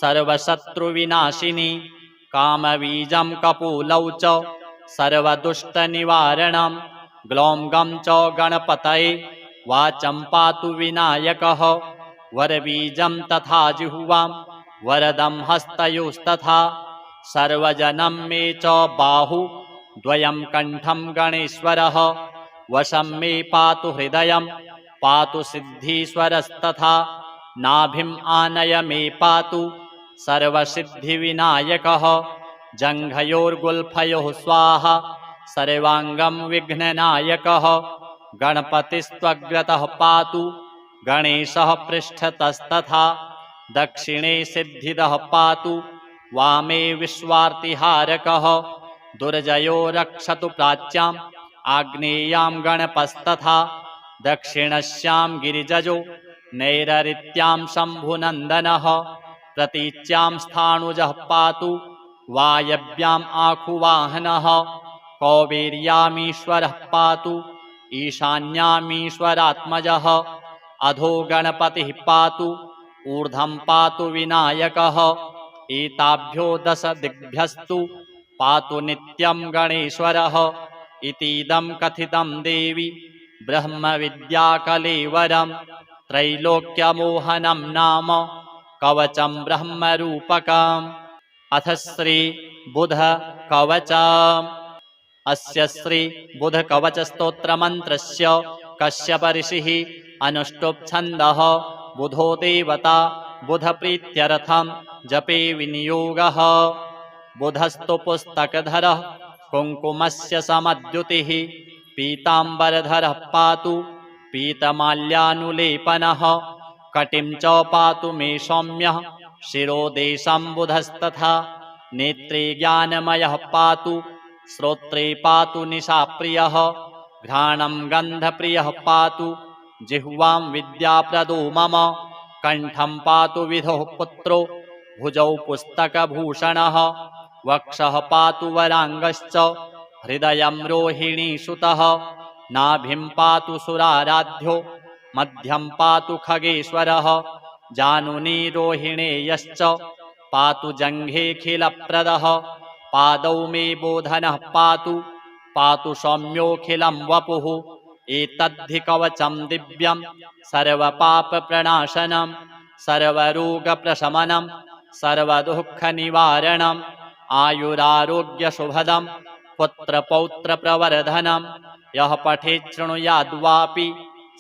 [SPEAKER 1] सर्वशत्रुविनाशिनी कामबीजं कपूलौ च सर्वदुष्टनिवारणं ग्लौं गं च गणपतये वाचं पातु विनायकः वरबीजं तथा जिह्वां वरदं हस्तयोस्तथा सर्वजनं मे च बाहु द्वयं कण्ठं गणेश्वरः वशं मे पातु हृदयं पातु सिद्धीश्वरस्तथा नाभिम् आनय मे पातु सर्वसिद्धिविनायकः जङ्घयोर्गुल्फयोः स्वाहा सर्वाङ्गं विघ्ननायकः गणपतिस्त्वग्रतः पातु गणेशः पृष्ठतस्तथा दक्षिणे सिद्धिदः पातु वामे विश्वार्तिहारकः दुर्जयो रक्षतु प्राच्याम् आग्नेयां गणपस्तथा दक्षिणस्यां गिरिजजो नैररित्यां शम्भुनन्दनः प्रतीच्यां स्थाणुजः पातु वायव्याम् आखुवाहनः कौबेर्यामीश्वरः पातु ईशान्यामीश्वरात्मजः अधो गणपतिः पातु ऊर्ध्वं पातु विनायकः एताभ्यो दश दिग्भ्यस्तु पातु नित्यं गणेश्वरः इतीदं कथितं देवी ब्रह्मविद्याकलेवरं त्रैलोक्यमोहनं नाम कवचं ब्रह्मरूपकम्। अथ श्री बुध कवचम्। अस्य श्री बुध कवच स्तोत्र मंत्रस्य कश्यप ऋषिः अनुष्टुप् छन्दः बुधो देवता बुध प्रीत्यर्थं जपे विनियोगः बुधस्तु पुस्तकधरः कुङ्कुमस्य समद्युतिः पीताम्बरधरः पातु पीतमाल्यानुलेपनः कटिं च पातु मे सौम्यः शिरोदेशं बुधस्तथा नेत्रे ज्ञानमयः पातु श्रोत्रे पातु निशाप्रियः घ्राणं गन्धप्रियः पातु जिह्वां विद्याप्रदो मम कण्ठं पातु विधुः पुत्रो भुजौ पुस्तकभूषणः वक्षः पातु वराङ्गश्च हृदयं रोहिणीसुतः नाभिं पातु सुराराध्यो मध्यं पातु खगेश्वरः जानुनी रोहिणेयश्च पातु जङ्घेऽखिलप्रदः पादौ मे बोधनः पातु पातु सौम्योऽखिलं वपुः एतद्धि कवचं दिव्यं सर्वपापप्रणाशनं सर्वरोगप्रशमनं सर्वदुःखनिवारणम् आयुरारोग्यशुभदम् पुत्रपौत्रप्रवर्धनम् यः पठेत् शृणुयाद्वापि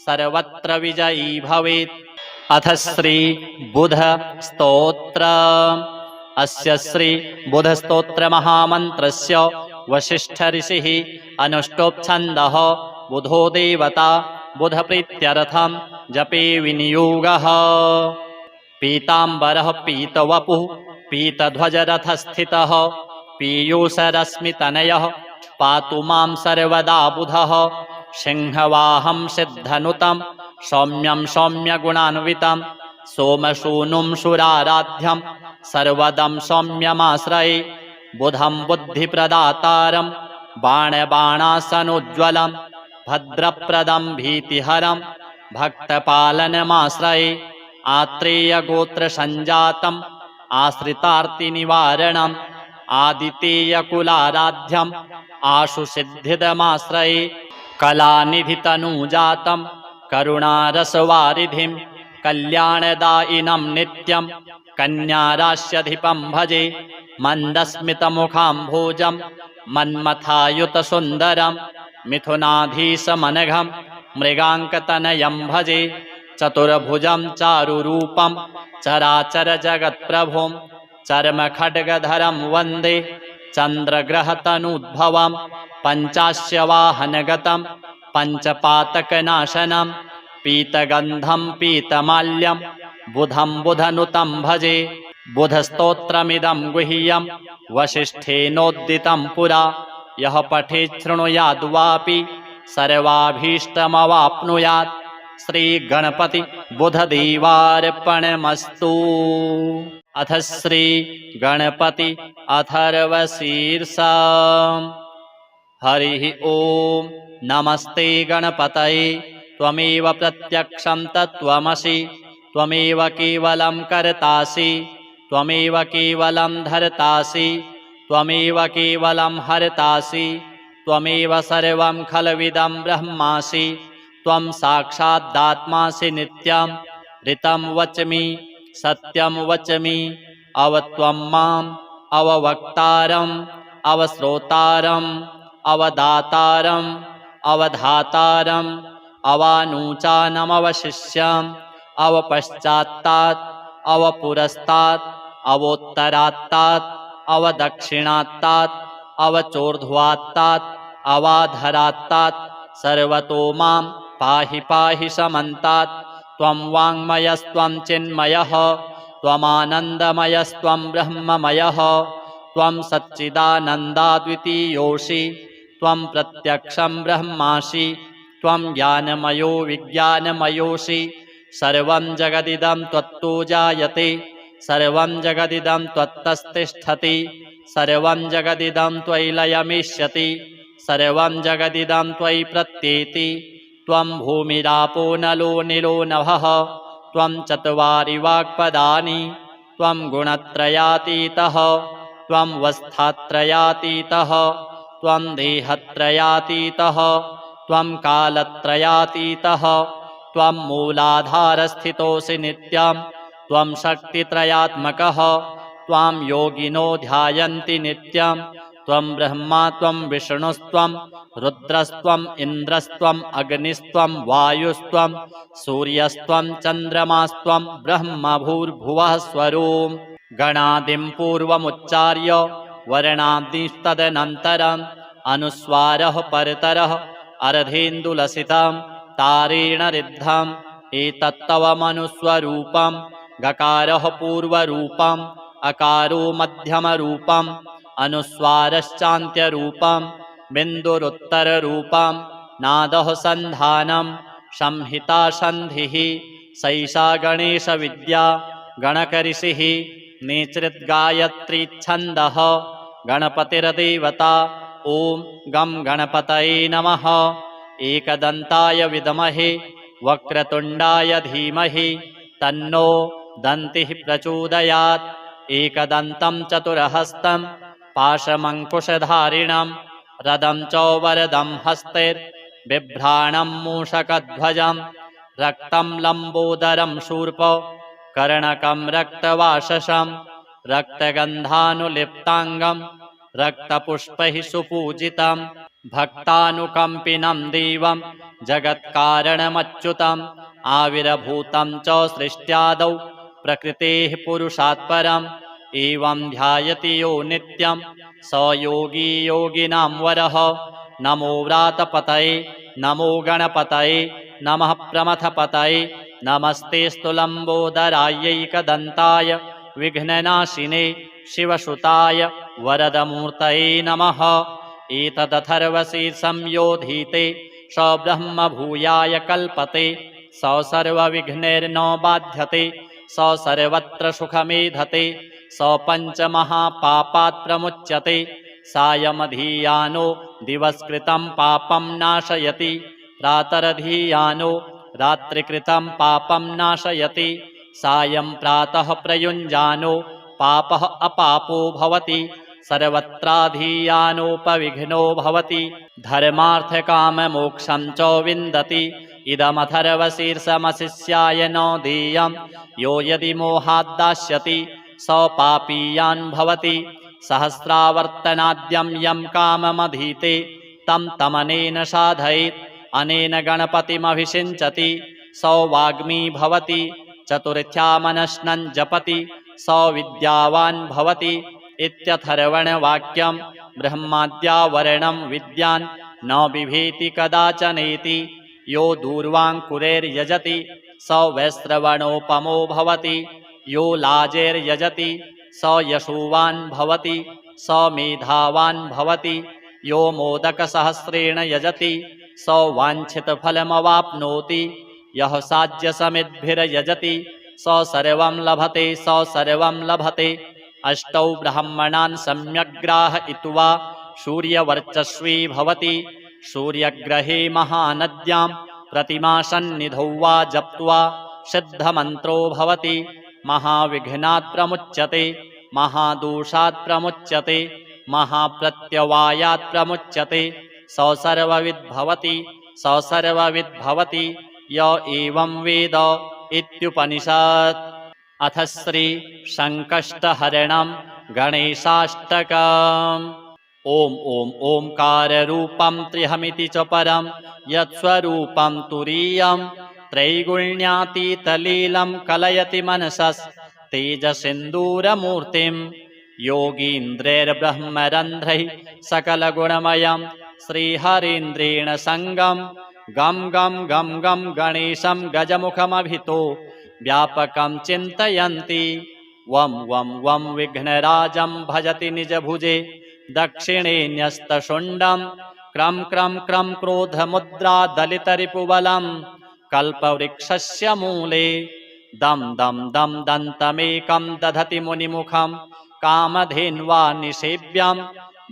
[SPEAKER 1] सर्वत्र विजयी भवेत्। अथ श्री बुध स्तोत्र। अस्य श्री बुध स्तोत्र महामन्त्रस्य वसिष्ठ ऋषिः अनुष्टोप्छन्दः बुधो देवता बुध प्रीत्यर्थं जपे विनियोगः। पीताम्बरः पीतवपुः पीतध्वजरथस्थितः पीयूषरश्मितनयः पातु मां सर्वदा बुधः। सिंहवाहं सिद्धनुतं सौम्यं सौम्यगुणान्वितं सोमसूनुं सुराराध्यं सर्वदं सौम्यमाश्रये बुधं बुद्धिप्रदातारं बाणबाणासनोज्ज्वलं भद्रप्रदं भीतिहरं भक्तपालनमाश्रये आत्रेयगोत्रसञ्जातम् आश्रितार्तिनिवारणम् आदितेयकुलाराध्यम् आशुसिद्धिदमाश्रये कलानिधितनुजातं करुणारसवारिधिं कल्याणदायिनं नित्यं कन्याराश्यधिपं भजे मन्दस्मितमुखाम्भोजं मन्मथायुतसुन्दरं मिथुनाधीशमनघं मृगाङ्कतनयं भजे चतुर्भुजं चारुरूपं चराचरजगत्प्रभुं चर्मखड्गधरं वन्दे चन्द्रग्रहतनुद्भवं पञ्चास्यवाहनगतं पञ्चपातकनाशनं पीतगन्धं पीतमाल्यं बुधं बुधनुतं भजे। बुधस्तोत्रमिदं गुह्यं वसिष्ठेनोदितं पुरा यः पठेत् शृणुयाद्वापि सर्वाभीष्टमवाप्नुयात्। श्रीगणपति बुधदेवार्पणमस्तु। अथ श्री गणपति अथर्वशीर्षा। हरिः ओम नमस्ते गणपतये त्वमेव प्रत्यक्षं तत्त्वमसि त्वमेव केवलं कर्तासि त्वमेव केवलं धर्तासि त्वमेव केवलं हर्तासि त्वमेव सर्वं खल्विदं ब्रह्मासि त्वं साक्षादात्मासि नित्यं ऋतं वच्मि सत्यं वच्मि अवत्वं माम् अववक्तारम् अवश्रोतारम् अवदातारम् अवधातारम् अवानूचानमवशिष्यम् अवपश्चात्तात् अवपुरस्तात् अवोत्तरात्तात् अवदक्षिणात्तात् अवचोर्ध्वात्तात् अवाधरात्तात् सर्वतो मां पाहि पाहि समन्तात्। त्वं वाङ्मयस्त्वं चिन्मयः त्वमानन्दमयस्त्वं ब्रह्ममयः त्वं सच्चिदानन्दाद्वितीयोऽसि त्वं प्रत्यक्षं ब्रह्मासि त्वं ज्ञानमयो विज्ञानमयोऽसि सर्वं जगदिदं त्वत्तो जायते सर्वं जगदिदं त्वत्तस्तिष्ठति सर्वं जगदिदं त्वयि लयमिष्यति सर्वं जगदिदं त्वयि प्रत्येति। त्वं भूमिरापो नलो निलो नभः त्वं चत्वारि वाक्पदानि त्वं गुणत्रयातीतः त्वं वस्थात्रयातीतः त्वं देहत्रयातीतः त्वं कालत्रयातीतः त्वं मूलाधारस्थितोऽसि नित्यं त्वं शक्तित्रयात्मकः त्वां योगिनो ध्यायन्ति नित्यं त्वं ब्रह्मा त्वं विष्णुस्त्वं रुद्रस्त्वम् इन्द्रस्त्वम् अग्निस्त्वं वायुस्त्वं सूर्यस्त्वं चन्द्रमास्त्वं ब्रह्म भूर्भुवः स्वरों। गणादिं पूर्वमुच्चार्य वर्णादिस्तदनन्तरम् अनुस्वारः परतरः अर्धेन्दुलसितं तारेण ऋद्धम् एतत्तवमनुस्वरूपं गकारः पूर्वरूपम् अकारो मध्यमरूपम् अनुस्वारश्चान्त्यरूपं बिन्दुरुत्तररूपं नादः सन्धानं संहिता सन्धिः सैषा गणेशविद्या गणकऋषिः नेचृद्गायत्रीच्छन्दः गणपतिर्देवता ॐ गं गणपतये नमः। एकदन्ताय विद्महे वक्रतुण्डाय धीमहि तन्नो दन्तिः प्रचोदयात्। एकदन्तं चतुरहस्तं पाशमङ्कुशधारिणं रदं च वरदं हस्तैर्बिभ्राणं मूषकध्वजं रक्तं लम्बोदरं शूर्प कर्णकं रक्तवाससं रक्तगन्धानुलिप्ताङ्गं रक्तपुष्पैः सुपूजितं भक्तानुकम्पिनं देवं जगत्कारणमच्युतम् आविर्भूतं च सृष्ट्यादौ प्रकृतेः पुरुषात् परम् एवं ध्यायति यो नित्यं स योगी योगिनां वरः। नमो व्रातपतये नमो गणपतये नमः प्रमथपतये नमस्तेऽस्तु लम्बोदरायैकदन्ताय विघ्ननाशिने शिवसुताय वरदमूर्तये नमः। एतदथर्वशीर्षं योधीते स ब्रह्मभूयाय कल्पते स सर्वविघ्नैर्न बाध्यते स सर्वत्र सुखमेधते स पञ्चमहापापात् प्रमुच्यते सायमधीयानो दिवसकृतं पापं नाशयति प्रातरधीयानो रात्रिकृतं पापं नाशयति सायं प्रातः प्रयुञ्जानो पापः अपापो भवति सर्वत्राधीयानोपविघ्नो भवति धर्मार्थकाममोक्षं च विन्दति इदमथर्वशीर्षमशिष्याय न देयं यो यदि मोहाद्दास्यति स पापीयान् भवति सहस्रावर्तनाद्यं यं काममधीते तं तमनेन साधयेत् अनेन गणपतिमभिषिञ्चति स वाग्मी भवति चतुर्थ्यामनश्नं जपति स विद्यावान् भवति इत्यथर्वणवाक्यं ब्रह्माद्यावरणं विद्यान् न बिभेति कदाचनेति यो दूर्वाङ्कुरैर्यजति स वैश्रवणोपमो भवति यो लाजैर्यजति स यशोवान् भवति स मेधावान् भवति यो मोदकसहस्रेण यजति स वाञ्छितफलमवाप्नोति यः साज्यसमिद्भिर्यजति स सर्वं लभते स सर्वं लभते अष्टौ ब्राह्मणान् सम्यग्राहयित्वा सूर्यवर्चस्वी भवति सूर्यग्रहे महानद्यां प्रतिमासन्निधौ वा जप्त्वा सिद्धमन्त्रो भवति महाविघ्नात् प्रमुच्यते महादोषात् प्रमुच्यते महाप्रत्यवायात् प्रमुच्यते स सर्वविद् भवति स सर्वविद् भवति य एवं वेद इत्युपनिषत्। अथ श्री संकष्टहरणं गणेशाष्टकम्। ॐ ॐ ओंकाररूपं त्र्यहमिति च परं यत्स्वरूपं तुरीयं त्रैगुण्यातीतलीलं कलयति मनसस्तेजसिन्दूरमूर्तिं योगीन्द्रैर्ब्रह्मरन्ध्रैः सकलगुणमयं श्रीहरीन्द्रेण सङ्गं गं गं गं गं गणेशं गजमुखमभितो व्यापकं चिन्तयन्ति वं वं वं विघ्नराजं भजति निजभुजे दक्षिणे न्यस्तशुण्डं क्रं क्रं क्रं क्रोधमुद्रा दलितरिपुबलं कल्पवृक्षस्य मूले दं दं दं दन्तमेकं दधति मुनिमुखं कामधेन्वा निषेव्यं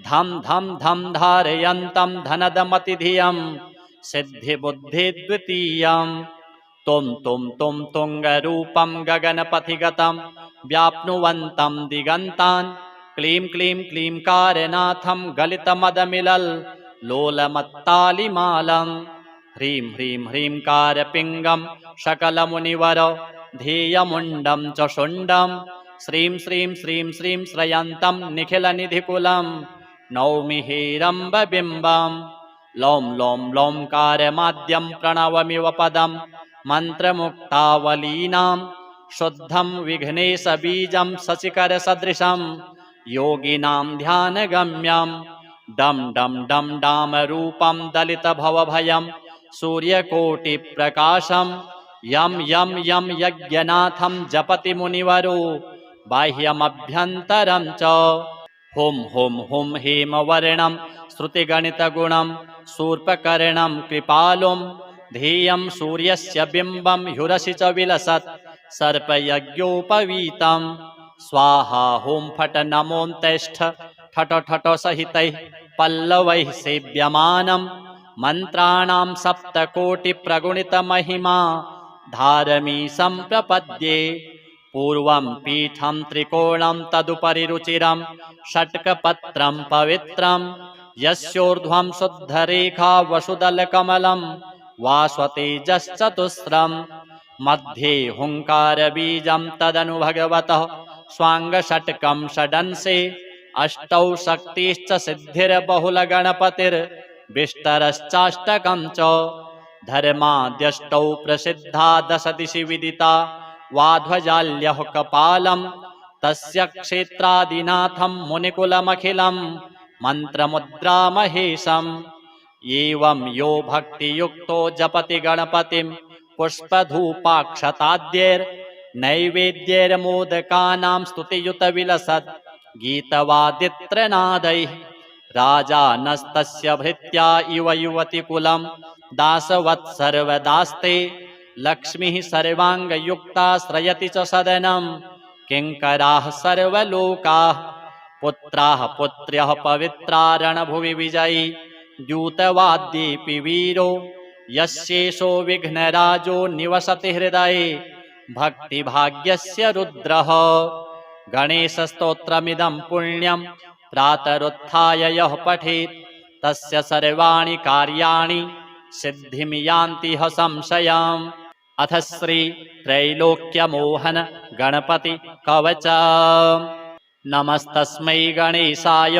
[SPEAKER 1] धं धं धं धारयन्तं धनदमतिधियं सिद्धिबुद्धिद्वितीयं तुं तुं तुं तुङ्गरूपं गगनपथिगतं व्याप्नुवन्तं दिगन्तान् क्लीं क्लीं क्लींकारनाथं गलितमदमिलल् लोलमत्तालिमालं ह्रीं ह्रीं ह्रींकारपिङ्गं शकलमुनिवर ध्येयमुण्डं च शुण्डं श्रीं श्रीं श्रीं श्रीं श्रयन्तं निखिलनिधिकुलं नौमि हेरम्बबिम्बं लौं लौं लौंकारमाद्यं प्रणवमिव पदं मन्त्रमुक्तावलीनां शुद्धं विघ्नेशबीजं शशिकरसदृशं योगिनां ध्यानगम्यं डं डं डं डामरूपं दलितभवभयं सूर्यकोटिप्रकाशं यं यं यं यज्ञनाथं जपति मुनिवरो बाह्यमभ्यन्तरं च हुं हुं हुं हेमवर्णं श्रुतिगणितगुणं शूर्पकर्णं कृपालुं ध्येयं सूर्यस्य बिम्बं ह्युरसि च विलसत् सर्पयज्ञोपवीतं स्वाहा हुं फट नमोऽन्तेष्ठ ठट ठट सहितैः पल्लवैः सेव्यमानं मन्त्राणां सप्तकोटिप्रगुणितमहिमा धारमी सम्प्रपद्ये पूर्वं पीठं त्रिकोणं तदुपरि रुचिरं षट्कपत्रं पवित्रं यस्योर्ध्वं शुद्धरेखा वसुदलकमलं वास्वतेजश्चतुस्रं मध्ये हुङ्कारबीजं तदनु भगवतः स्वाङ्गषट्कं षडंसे अष्टौ शक्तिश्च सिद्धिर्बहुलगणपतिर्विष्टरश्चाष्टकं च धर्माद्यष्टौ प्रसिद्धा दश दिशि विदिता वाध्वजाल्यः कपालं तस्य क्षेत्रादिनाथं मुनिकुलमखिलं मन्त्रमुद्रामहेशम् एवं यो भक्तियुक्तो जपति गणपतिं पुष्पधूपाक्षताद्यैर्नैवेद्यैर्मोदकानां स्तुतियुतविलसत् गीतवादित्रनादैः राजानस्तस्य भृत्या इव युवतिकुलं दासवत् सर्वदास्ते लक्ष्मीः सर्वाङ्गयुक्ता श्रयति च सदनं किङ्कराः सर्वलोकाः पुत्राः पुत्र्यः पवित्रा रणभुवि विजयी द्यूतवाद्येऽपि वीरो यस्येषो विघ्नराजो निवसति हृदये भक्तिभाग्यस्य रुद्रः गणेशस्तोत्रमिदं पुण्यं प्रातरुत्थाय यः पठेत् तस्य सर्वाणि कार्याणि सिद्धिं यान्ति ह संशयम्। अथ श्री त्रैलोक्यमोहन गणपति कवच। नमस्तस्मै गणेशाय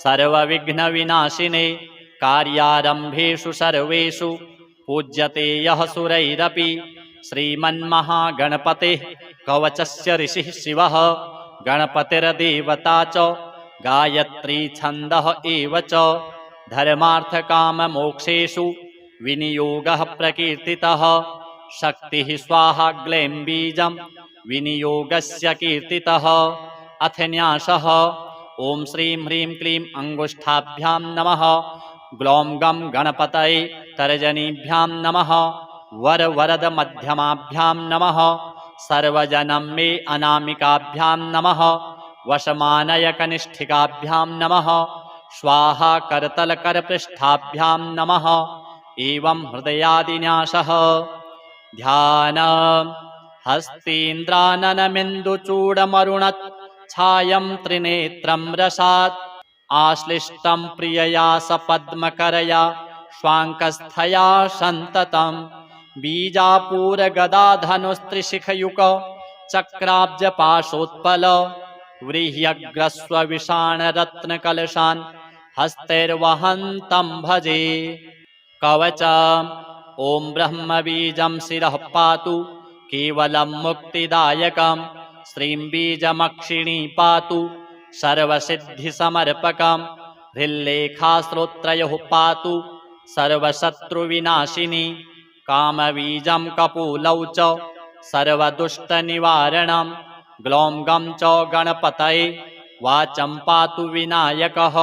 [SPEAKER 1] सर्वविघ्नविनाशिने कार्यारम्भेषु सर्वेषु पूज्यते यः सुरैरपि श्रीमन्महागणपतेः कवचस्य ऋषिः शिवः गणपतिर्देवता च गायत्री छन्दः एव च धर्मार्थकाममोक्षेषु विनियोगः प्रकीर्तितः शक्तिः स्वाहा ग्लैं बीजं विनियोगस्य कीर्तितः। अथ न्यासः ॐ श्रीं ह्रीं क्लीं अङ्गुष्ठाभ्यां नमः ग्लौं गं गणपतये तर्जनीभ्यां नमः वरवरद मध्यमाभ्यां नमः सर्वजनं मे अनामिकाभ्यां नमः वशमानय कनिष्ठिकाभ्यां नमः स्वाहा करतलकरपृष्ठाभ्यां नमः। एवं हृदयादिन्यासः। ध्यान हस्तीन्द्राननमिन्दुचूडमरुणत् छायं त्रिनेत्रं रसात् आश्लिष्टं प्रियया सपद्मकरया स्वाङ्कस्थया सन्ततं बीजापूरगदाधनुस्त्रिशिखयुक चक्राब्जपाशोत्पल व्रीह्यग्रस्वविषाणरत्नकलशान् हस्तैर्वहन्तं भजे। कवच ॐ ब्रह्मबीजं शिरः पातु केवलं मुक्तिदायकं श्रीं बीजमक्षिणी पातु सर्वसिद्धिसमर्पकं हृल्लेखाश्रोत्रयोः पातु सर्वशत्रुविनाशिनी कामबीजं कपूलौ च सर्वदुष्टनिवारणं ग्लौं गं च गणपतये वाचं पातु विनायकः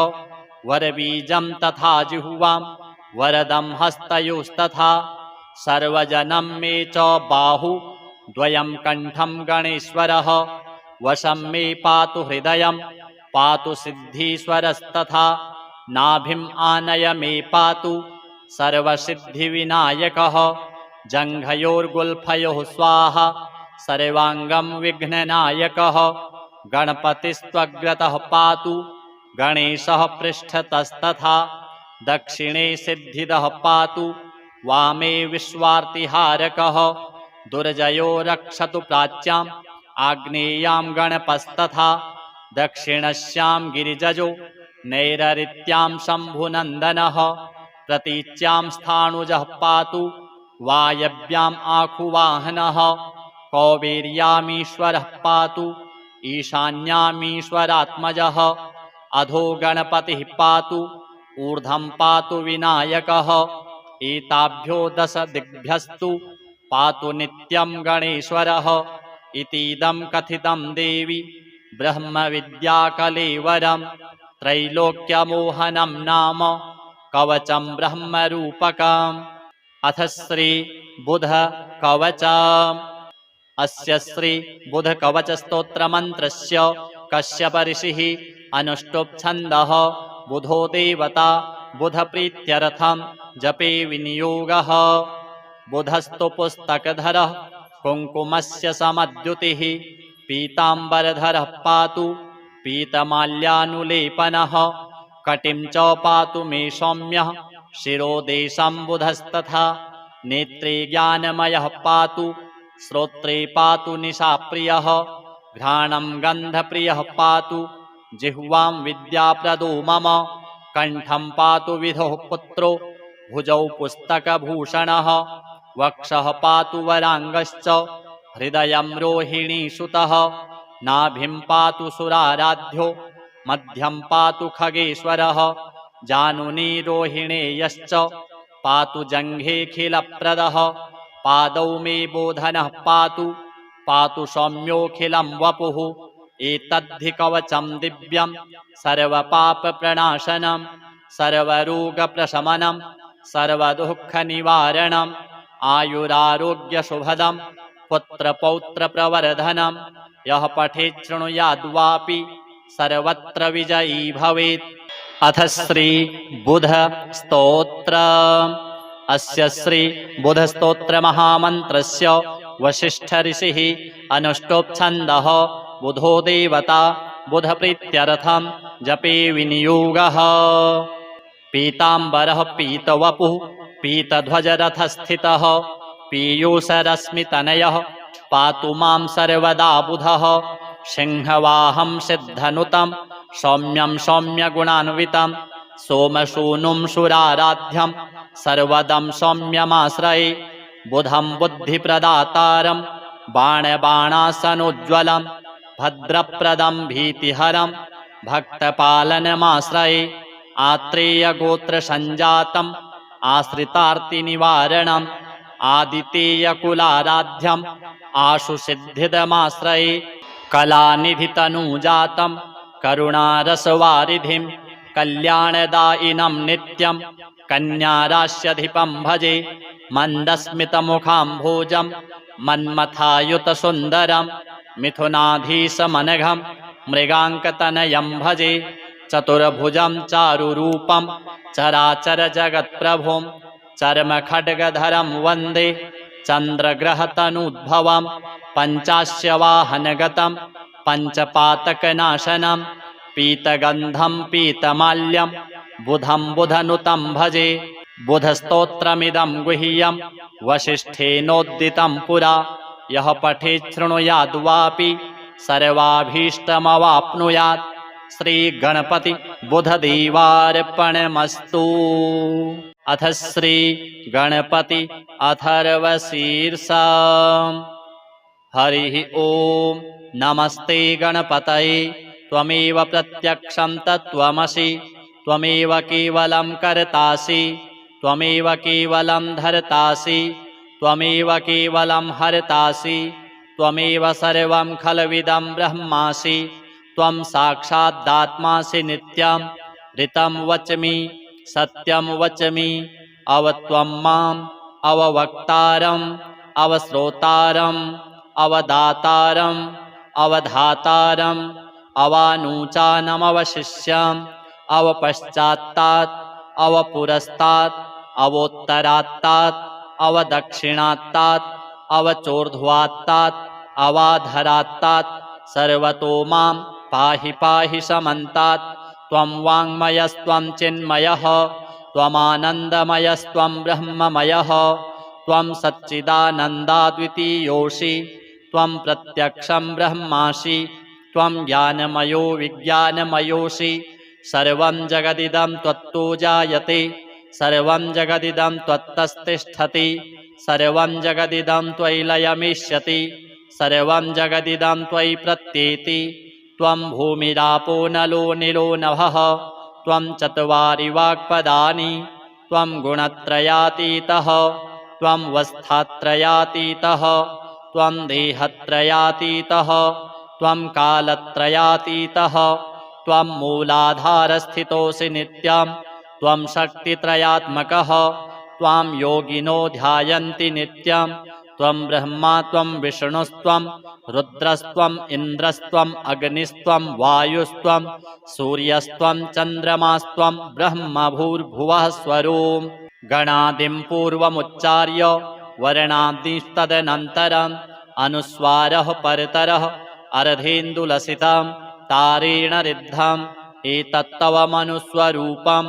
[SPEAKER 1] वरबीजं तथा जिह्वां वरदं हस्तयोस्तथा सर्वजनं मे च बाहु द्वयं कण्ठं गणेश्वरः वशं मे पातु हृदयं पातु सिद्धीश्वरस्तथा नाभिम् आनय मे पातु सर्वसिद्धिविनायकः जङ्घयोर्गुल्फयोः स्वाहा सर्वाङ्गं विघ्ननायकः गणपतिस्त्वग्रतः पातु गणेशः पृष्ठतस्तथा दक्षिणे सिद्धिदः पातु वामे विश्वार्तिहारकः दुर्जयो रक्षतु प्राच्याम् आग्नेयां गणपस्तथा दक्षिणस्यां गिरिजजो नैररित्यां शम्भुनन्दनः प्रतीच्यां स्थाणुजः पातु वायव्याम् आखुवाहनः कौबेर्यामीश्वरः पातु ईशान्यामीश्वरात्मजः अधो गणपतिः पातु ऊर्ध्वं पातु विनायकः एताभ्यो दश दिग्भ्यस्तु पातु नित्यं गणेश्वरः इतीदं कथितं देवी ब्रह्मविद्याकलेवरं त्रैलोक्यमोहनं नाम कवचं ब्रह्मरूपकम्। अथ श्री बुध कवच। अस्य श्री बुध कवच स्तोत्र मंत्रस्य कश्यप ऋषिः अनुष्टुप् छन्दः बुधो देवता बुध प्रीत्यर्थं जपे विनियोगः बुधस्तु पुस्तकधरः कुङ्कुमस्य समद्युतिः पीताम्बरधरः पातु पीतमाल्यानुलेपनः कटिं च पातु मे सौम्यः शिरोदेशं बुधस्तथा नेत्रे ज्ञानमयः पातु श्रोत्रे पातु निशाप्रियः घ्राणं गन्धप्रियः पातु जिह्वां विद्याप्रदो मम कण्ठं पातु विधुः पुत्रो भुजौ पुस्तकभूषणः वक्षः पातु वराङ्गश्च हृदयं रोहिणीसुतः नाभिं पातु सुराराध्यो मध्यं पातु खगेश्वरः जानुनी रोहिणेयश्च पातु जङ्घेऽखिलप्रदः पादौ मे बोधनः पातु सौम्योऽखिलं वपुः एतद्धि कवचं दिव्यं सर्वपापप्रणाशनं सर्वरोगप्रशमनं सर्वदुःखनिवारणम् आयुरारोग्यशुभदं पुत्रपौत्रप्रवर्धनं यः पठेत् शृणुयाद्वापि सर्वत्र विजयी भवेत्। अथ श्री बुध स्तोत्र। अस्य श्री बुध स्तोत्र महामन्त्रस्य वसिष्ठ ऋषिः अनुष्टोप्छन्दः बुधो देवता बुधप्रीत्यर्थं जपे विनियोगः। पीताम्बरः पीतवपुः पीतध्वजरथस्थितः पीयूषरश्मितनयः पातु मां सर्वदा बुधः सिंहवाहं सिद्धनुतं सौम्यं सौम्यगुणान्वितं सोमसूनुं सुराराध्यं सर्वदं सौम्यमाश्रये बुधं बुद्धिप्रदातारं बाणबाणासनोज्ज्वलं भद्रप्रदं भीतिहरं भक्तपालनमाश्रये आत्रेयगोत्रसञ्जातम् आश्रितार्तिनिवारणम् आदितेयकुलाराध्यम् आशुसिद्धिदमाश्रये कलानिधितनुजातं करुणारसवारिधिं कल्याणदायिनं नित्यं कन्यारास्यधिपं भजे मन्दस्मितमुखाम्भोजं मन्मथायुतसुन्दरं मिथुनाधीशमनघं मृगाङ्कतनयं भजे चतुर्भुजं चारुरूपं चराचरजगत्प्रभुं चर्मखड्गधरं वन्दे चन्द्रग्रहतनुद्भवं पञ्चास्यवाहनगतं पञ्चपातकनाशनं पीतगन्धं पीतमाल्यं बुधं बुधनुतं भजे। बुधस्तोत्रमिदं गुह्यं वसिष्ठेनोद्दितं पुरा यः पठेत् शृणुयाद्वापि सर्वाभीष्टमवाप्नुयात्। श्रीगणपति बुधदेवार्पणमस्तु। अथ श्री गणपति अथर्वशीर्षा। हरिः ॐ नमस्ते गणपतये त्वमेव प्रत्यक्षं तत्त्वमसि त्वमेव केवलं कर्तासि त्वमेव केवलं धर्तासि त्वमेव केवलं हर्तासि त्वमेव सर्वं खल्विदं ब्रह्मासि त्वं साक्षादात्मासि नित्यं ऋतं वच्मि सत्यं वच्मि अवत्वं माम् अववक्तारम् अवश्रोतारम् अवदातारम् अवधातारम् अवानूचानमवशिष्यम् अवपश्चात्तात् अवपुरस्तात् अवोत्तरात्तात् अवदक्षिणात्तात् अवचोर्ध्वात्तात् अवाधरात्तात् सर्वतो मां पाहि पाहि समन्तात्। त्वं वाङ्मयस्त्वं चिन्मयः त्वमानन्दमयस्त्वं ब्रह्ममयः त्वं सच्चिदानन्दाद्वितीयोऽसि त्वं प्रत्यक्षं ब्रह्मासि त्वं ज्ञानमयो विज्ञानमयोऽसि सर्वं जगदिदं त्वत्तो जायते सर्वं जगदिदं त्वत्तस्तिष्ठति सर्वं जगदिदं त्वयि लयमिष्यति सर्वं जगदिदं त्वयि प्रत्येति। त्वं भूमिरापो नलो निलो नभः त्वं चत्वारि वाक्पदानि त्वं गुणत्रयातीतः त्वं वस्थात्रयातीतः त्वं देहत्रयातीतः त्वं कालत्रयातीतः त्वं मूलाधारस्थितोऽसि नित्यं त्वं शक्तित्रयात्मकः त्वां योगिनो ध्यायन्ति नित्यं त्वं ब्रह्मा त्वं विष्णुस्त्वं रुद्रस्त्वम् इन्द्रस्त्वम् अग्निस्त्वं वायुस्त्वं सूर्यस्त्वं चन्द्रमास्त्वं ब्रह्म भूर्भुवः स्वरोम्। गणादिं पूर्वमुच्चार्य वर्णादिस्तदनन्तरम् अनुस्वारः परतरः अर्धेन्दुलसितं तारेण ऋद्धम् एतत्तव मनुस्वरूपं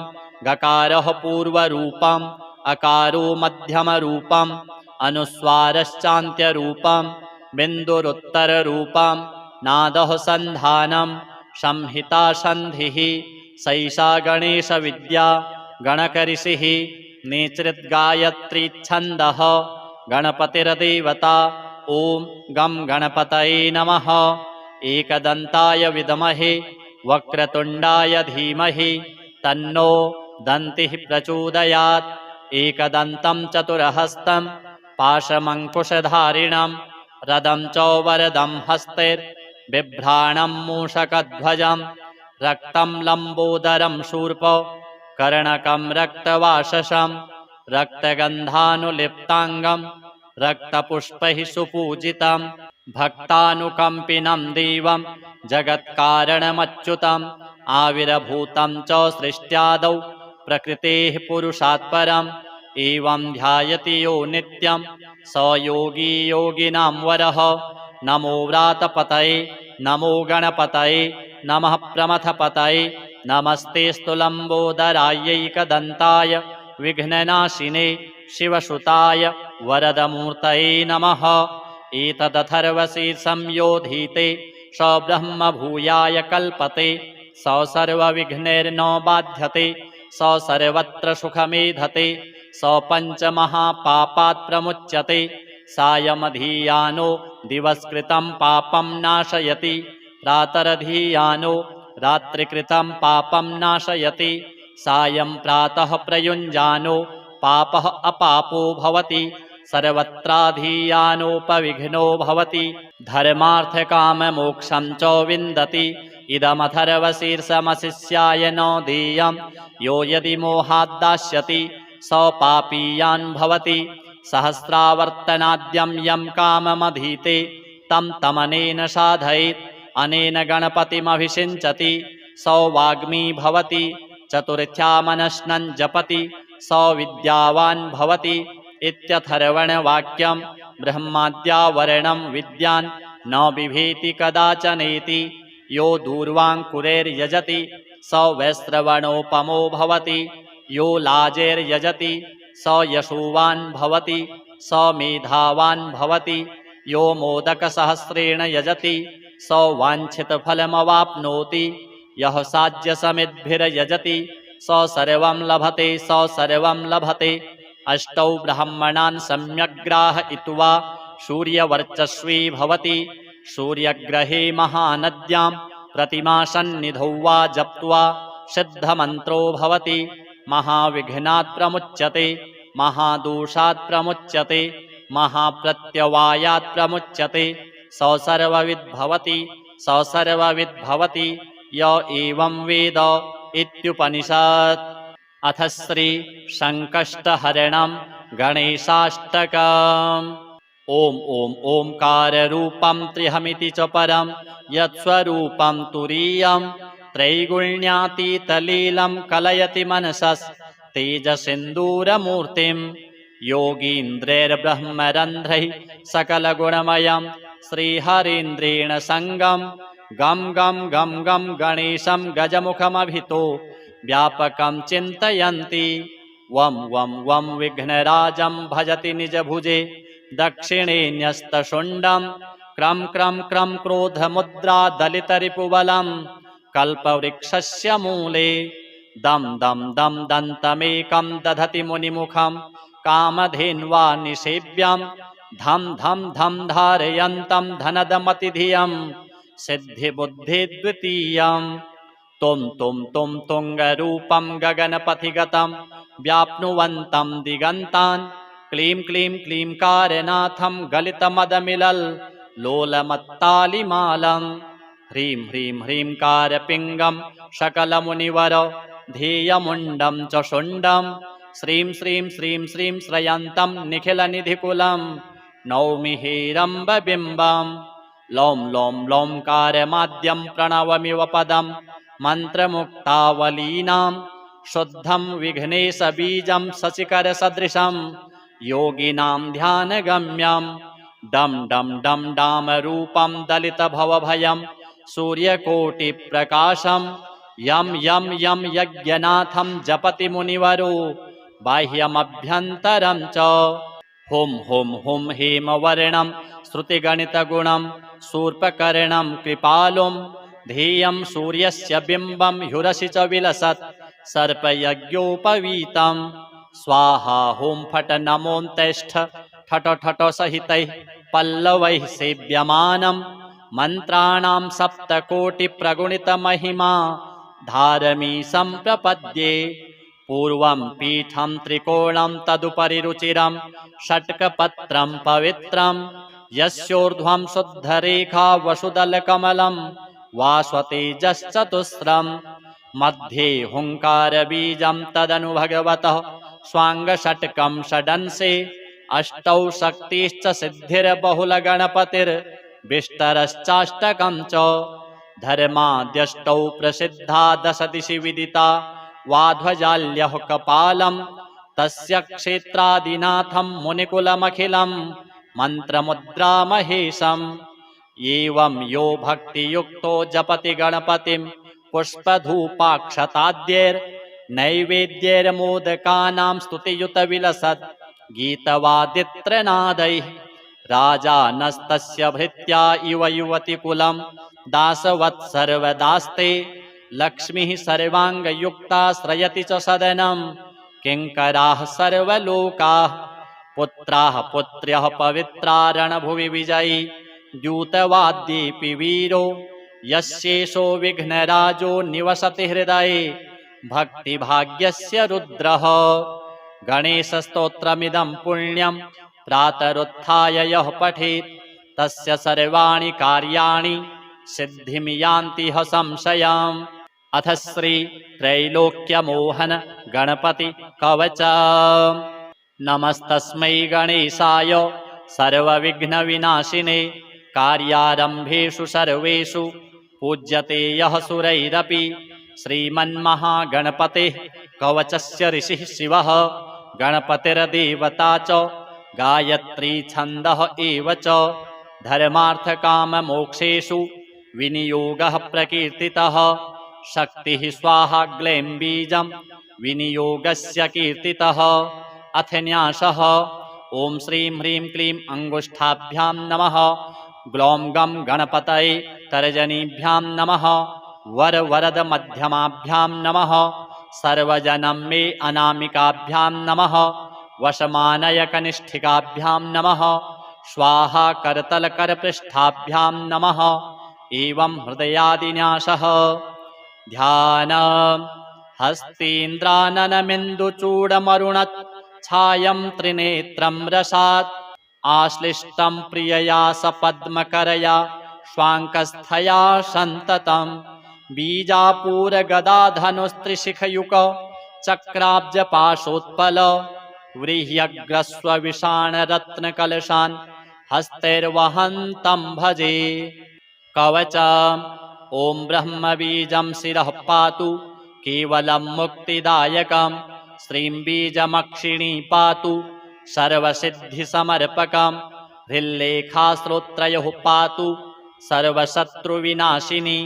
[SPEAKER 1] गकारः पूर्वरूपम् अकारो मध्यमरूपम् अनुस्वारश्चान्त्यरूपम् बिन्दुरुत्तररूपम् नादः सन्धानं संहिता सन्धिः सैषा गणेशविद्या गणकऋषिः निचृद्गायत्रीच्छन्दः गणपतिर्देवता ॐ गं गणपतये नमः। एकदन्ताय विद्महे वक्रतुण्डाय धीमहि तन्नो दन्तिः प्रचोदयात्। एकदन्तं चतुरहस्तं पाशमङ्कुशधारिणं रदं च वरदं हस्तैर्बिभ्राणं मूषकध्वजं रक्तं लम्बोदरं शूर्प कर्णकं रक्तवाससं रक्तगन्धानुलिप्ताङ्गं रक्तपुष्पैः सुपूजितं भक्तानुकम्पिनं देवं जगत्कारणमच्युतम् आविर्भूतं च सृष्ट्यादौ प्रकृतेः पुरुषात् परम् एवं ध्यायति यो नित्यं स योगी योगिनां वरः। नमो व्रातपतये नमो गणपतये नमः प्रमथपतये नमस्ते स्तुलम्बोदरायैकदन्ताय विघ्ननाशिने शिवसुताय वरदमूर्तये नमः। एतदथर्वशीर्षं योधीते स ब्रह्मभूयाय कल्पते स सर्वविघ्नैर्न बाध्यते स सर्वत्र सुखमेधते स पञ्चमहापापात् प्रमुच्यते सायमधीयानो दिवस्कृतं पापं नाशयति प्रातरधीयानो रात्रिकृतं पापं नाशयति सायं प्रातः प्रयुञ्जानो पापः अपापो भवति सर्वत्राधीयानोपविघ्नो भवति धर्मार्थकाममोक्षं च विन्दति। इदमथर्वशीर्षमशिष्याय न देयं यो यदि मोहाद्दास्यति स पापीयान् भवति सहस्रावर्तनाद्यं यं काममधीते तं तमनेन साधयेत् अनेन गणपतिमभिषिञ्चति स वाग्मी भवति चतुर्थ्यामनश्नं जपति स विद्यावान् भवति इत्यथर्वणवाक्यं ब्रह्माद्यावरणं विद्यान् न बिभेति कदाचनेति यो दूर्वाङ्कुरैर्यजति स वैश्रवणोपमो भवति यो लाजैर्यजति स यशोवान् भवति स मेधावान् भवति यो मोदकसहस्रेण यजति स वाञ्छितफलमवाप्नोति यः साज्यसमिद्भिर्यजति स सर्वं लभते स सर्वं लभते। अष्टौ ब्राह्मणान् सम्यग्ग्राहयित्वा सूर्यवर्चस्वी भवति सूर्यग्रहे महानद्यां प्रतिमासन्निधौ वा जप्त्वा सिद्धमन्त्रो भवति महाविघ्नात् प्रमुच्यते महादोषात् प्रमुच्यते महाप्रत्यवायात् प्रमुच्यते स सर्वविद्भवति स सर्वविद्भवति य एवं वेद इत्युपनिषत्। अथ श्री संकष्टहरणं गणेशाष्टकम्। ॐ ॐ ओंकाररूपं त्र्यहमिति च परं यत्स्वरूपं तुरीयं त्रैगुण्यातीतलीलं कलयति मनसस्तेजसिन्दूरमूर्तिं योगीन्द्रैर्ब्रह्मरन्ध्रैः सकलगुणमयं श्रीहरीन्द्रेण सङ्गं गं गं गं गं गणेशं गजमुखमभितो व्यापकं चिन्तयन्ति वं वं वं विघ्नराजं भजति निजभुजे दक्षिणे न्यस्तशुण्डं क्रं क्रं क्रं क्रोधमुद्रा दलितरिपुबलं कल्पवृक्षस्य मूले दं दं दं दन्तमेकं दधति मुनिमुखं कामधेन्वा निषेव्यं धं धं धं धारयन्तं धनदमतिधियं सिद्धिबुद्धिद्वितीयं तुं तुं तुं तुङ्गरूपं गगनपथिगतं व्याप्नुवन्तं दिगन्तान् क्लीं क्लीं क्लींकारनाथं गलितमदमिलल् लोलमत्तालिमालं ह्रीं ह्रीं ह्रींकारपिङ्गं सकलमुनिवर ध्येयमुण्डं च शुण्डं श्रीं श्रीं श्रीं श्रीं श्रयन्तं निखिलनिधिकुलं नौमि हेरम्बबिम्बं लौं लौं लौंकारमाद्यं प्रणवमिव पदं मन्त्रमुक्तावलीनां शुद्धं विघ्नेशबीजं शशिकरसदृशं योगिनां ध्यानगम्यं डं डं डं डामरूपं दलितभवभयं सूर्यकोटिप्रकाशं यं यं यं यज्ञनाथं जपति मुनिवरो बाह्यमभ्यन्तरं च हुं हुं हुं हेमवर्णं श्रुतिगणितगुणं शूर्पकर्णं कृपालुं ध्येयं सूर्यस्य बिम्बं ह्युरसि च विलसत् सर्पयज्ञोपवीतं स्वाहा हुं फट् नमोऽन्तेष्ठ ठट ठट सहितैः पल्लवैः सेव्यमानं मन्त्राणां सप्तकोटिप्रगुणितमहिमा धारमीशं प्रपद्ये पूर्वं पीठं त्रिकोणं तदुपरि रुचिरं षट्कपत्रं पवित्रं यस्योर्ध्वं शुद्धरेखा वसुदलकमलं वास्वतेजश्चतुस्रं मध्ये हुङ्कारबीजं तदनु भगवतः स्वाङ्गषट्कं षडंसे अष्टौ शक्तिश्च सिद्धिर्बहुलगणपतिर्विष्टरश्चाष्टकं च धर्माद्यष्टौ प्रसिद्धा दशदिशि विदिता वाध्वजाल्यः कपालं तस्य क्षेत्रादिनाथं मुनिकुलमखिलं मन्त्रमुद्रामहेशम् एवं यो भक्तियुक्तो जपति गणपतिं पुष्पधूपाक्षताद्यैर्नैवेद्यैर्मोदकानां स्तुतियुतविलसद् गीतवादित्रनादैः राजानस्तस्य भृत्या इव युवतिकुलं दासवत् सर्वदास्ते लक्ष्मीः सर्वाङ्गयुक्ता श्रयति च सदनं किङ्कराः सर्वलोकाः पुत्राः पुत्र्यः पवित्रा रणभुवि विजयी द्यूतवाद्येऽपि वीरो यस्येषो विघ्नराजो निवसति हृदये भक्तिभाग्यस्य रुद्रः गणेशस्तोत्रमिदं पुण्यं प्रातरुत्थाय यः पठेत् तस्य सर्वाणि कार्याणि सिद्धिं यान्ति ह संशयम्। अथ श्री त्रैलोक्यमोहन गणपति कवच। नमस्तस्मै गणेशाय सर्वविघ्नविनाशिने कार्यारम्भेषु सर्वेषु पूज्यते यः सुरैरपि श्रीमन्महागणपतेः कवचस्य ऋषिः शिवः गणपतिर्देवता च गायत्री छन्दः एव च धर्मार्थकाममोक्षेषु विनियोगः प्रकीर्तितः शक्तिः स्वाहा ग्लैं बीजं विनियोगस्य कीर्तितः अथ न्यासः ॐ श्रीं ह्रीं क्लीं अङ्गुष्ठाभ्यां नमः ग्लौं गं गणपतये तर्जनीभ्यां नमः वरवरद मध्यमाभ्यां नमः सर्वजनं मे अनामिकाभ्यां नमः वशमानय कनिष्ठिकाभ्यां नमः स्वाहा करतलकरपृष्ठाभ्यां नमः एवं हृदयादिन्यासः ध्यान हस्तीन्द्राननमिन्दुचूडमरुणत् छायं त्रिनेत्रं रसात् आश्लिष्टं प्रियया सपद्मकरया स्वाङ्कस्थया सन्ततं बीजापूरगदाधनुस्त्रिशिखयुक चक्राब्जपाशोत्पल व्रीह्यग्रस्वविषाणरत्नकलशान् हस्तैर्वहन्तं भजे कवच। ॐ ब्रह्मबीजं शिरः पातु केवलं मुक्तिदायकं श्रीं बीजमक्षिणी पातु सर्वसिद्धिसमर्पकं हृल्लेखाश्रोत्रयोः पातु सर्वशत्रुविनाशिनी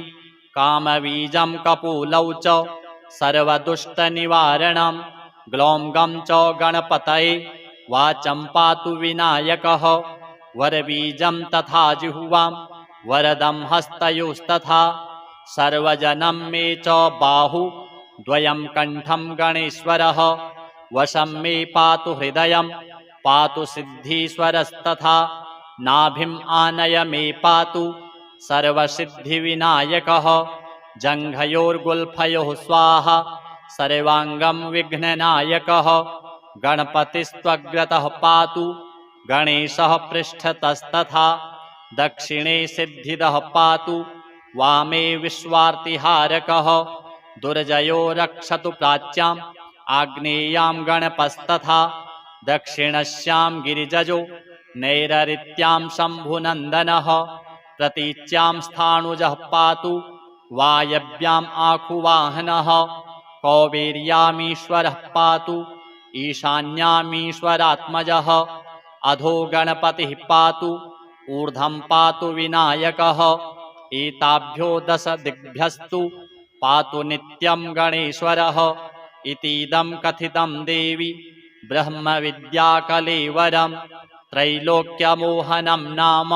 [SPEAKER 1] कामबीजं कपूलौ च सर्वदुष्टनिवारणं ग्लौं गं च गणपतये वाचं पातु विनायकः वरबीजं तथा जिह्वां वरदं हस्तयोस्तथा सर्वजनं मे च बाहु द्वयं कण्ठं गणेश्वरः वशं मे पातु हृदयं पातु सिद्धीश्वरस्तथा नाभिम् आनय मे पातु सर्वसिद्धिविनायकः जङ्घयोर्गुल्फयोः स्वाहा सर्वाङ्गं विघ्ननायकः गणपतिस्त्वग्रतः पातु गणेशः पृष्ठतस्तथा दक्षिणे सिद्धिदः पातु वामे विश्वार्तिहारकः दुर्जयो रक्षतु प्राच्याम् आग्नेयां गणपस्तथा दक्षिणस्यां गिरिजजो नैररित्यां शम्भुनन्दनः प्रतीच्यां स्थाणुजः पातु वायव्याम् आखुवाहनः कौबेर्यामीश्वरः पातु ईशान्यामीश्वरात्मजः अधो गणपतिः पातु ऊर्ध्वं पातु विनायकः एताभ्यो दश दिग्भ्यस्तु पातु नित्यं गणेश्वरः इतीदं कथितं देवी ब्रह्मविद्याकलेवरं त्रैलोक्यमोहनं नाम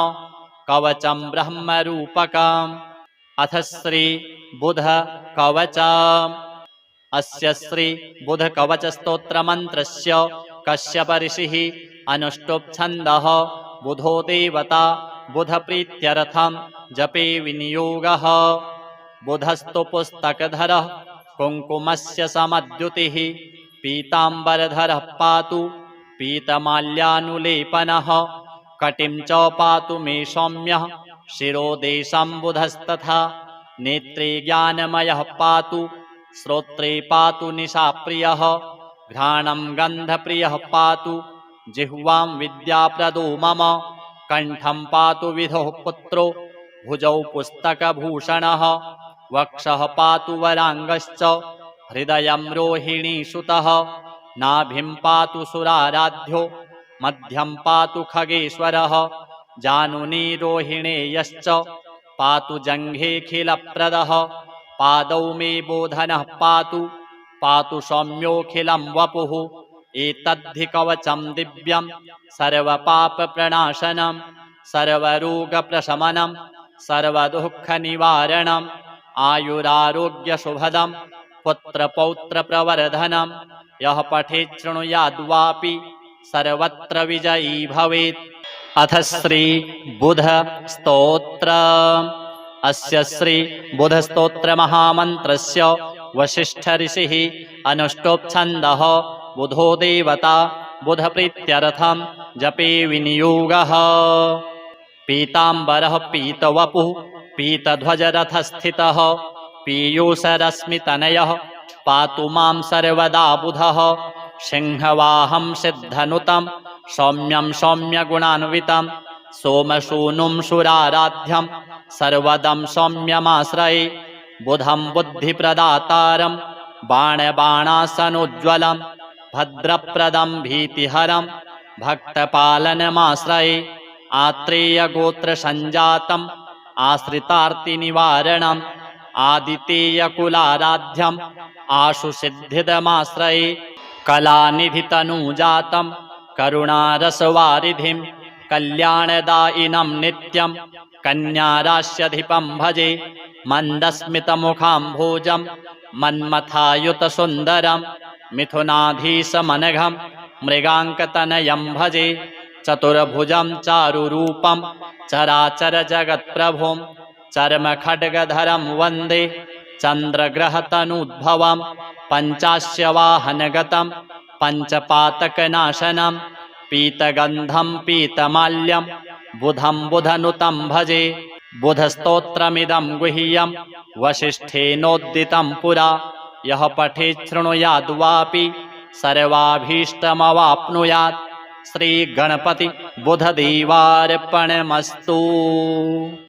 [SPEAKER 1] कवचं ब्रह्मरूपकम्। अथ श्री बुध कवचम्। अस्य श्री बुध कवच स्तोत्र मंत्रस्य कश्यप ऋषिः अनुष्टुप् छन्दः बुधो देवता बुध प्रीत्यर्थं जपे विनियोगः। बुधस्तु पुस्तकधरः कुङ्कुमस्य समद्युतिः पीताम्बरधरः पातु पीतमाल्यानुलेपनः कटिं च पातु मे सौम्यः शिरोदेशं बुधस्तथा नेत्रे ज्ञानमयः पातु श्रोत्रे पातु निशाप्रियः घ्राणं गन्धप्रियः पातु जिह्वां विद्याप्रदो मम कण्ठं पातु विधुः पुत्रो भुजौ पुस्तकभूषणः वक्षः पातु वराङ्गश्च हृदयं रोहिणीसुतः नाभिं पातु सुराराध्यो मध्यं पातु खगेश्वरः जानुनी रोहिणेयश्च पातु जङ्घेऽखिलप्रदः पादौ मे बोधनः पातु सौम्योऽखिलं वपुः एतद्धि कवचं दिव्यं सर्वपापप्रणाशनं सर्वरोगप्रशमनं सर्वदुःखनिवारणम् आयुरारोग्यशुभदं पुत्रपौत्रप्रवर्धनं यः पठेत् शृणुयाद्वापि सर्वत्र विजयी भवेत्। अथ श्री बुध स्तोत्र। अस्य श्री बुध स्तोत्र महामन्त्रस्य वसिष्ठ ऋषिः अनुष्टुप् छन्दः बुधो देवता बुध प्रीत्यर्थं जपे विनियोगः। पीताम्बरः पीतवपुः पीतध्वजरथस्थितः पीयूषरश्मितनयः पातु मां सर्वदा बुधः सिंहवाहं सिद्धनुतं सौम्यं सौम्यगुणान्वितं सोमसूनुं सुराराध्यं सर्वदं सौम्यमाश्रये बुधं बुद्धिप्रदातारं बाणबाणासनोज्ज्वलं भद्रप्रदं भीतिहरं भक्तपालनमाश्रये आत्रेयगोत्रसञ्जातम् आश्रितार्तिनिवारणम् आदितेयकुलाराध्यम् आशुसिद्धिदमाश्रये कलानिधितनुजातं करुणारसवारिधिं कल्याणदायिनं नित्यं कन्याराश्यधिपं भजे मन्दस्मितमुखाम्भोजं मन्मथायुतसुन्दरं मिथुनाधीशमनघं मृगाङ्कतनयं भजे चतुर्भुजं चारुरूपं चराचरजगत्प्रभुं चर्मखड्गधरं वन्दे चन्द्रग्रहतनुद्भवं पञ्चास्यवाहनगतं पञ्चपातकनाशनं पीतगन्धं पीतमाल्यं बुधं बुधनुतं भजे। बुधस्तोत्रमिदं गुह्यं वसिष्ठेनोद्दितं पुरा यः पठेत् शृणुयाद्वापि सर्वाभीष्टमवाप्नुयात्। श्रीगणपति बुधदेवार्पणमस्तु।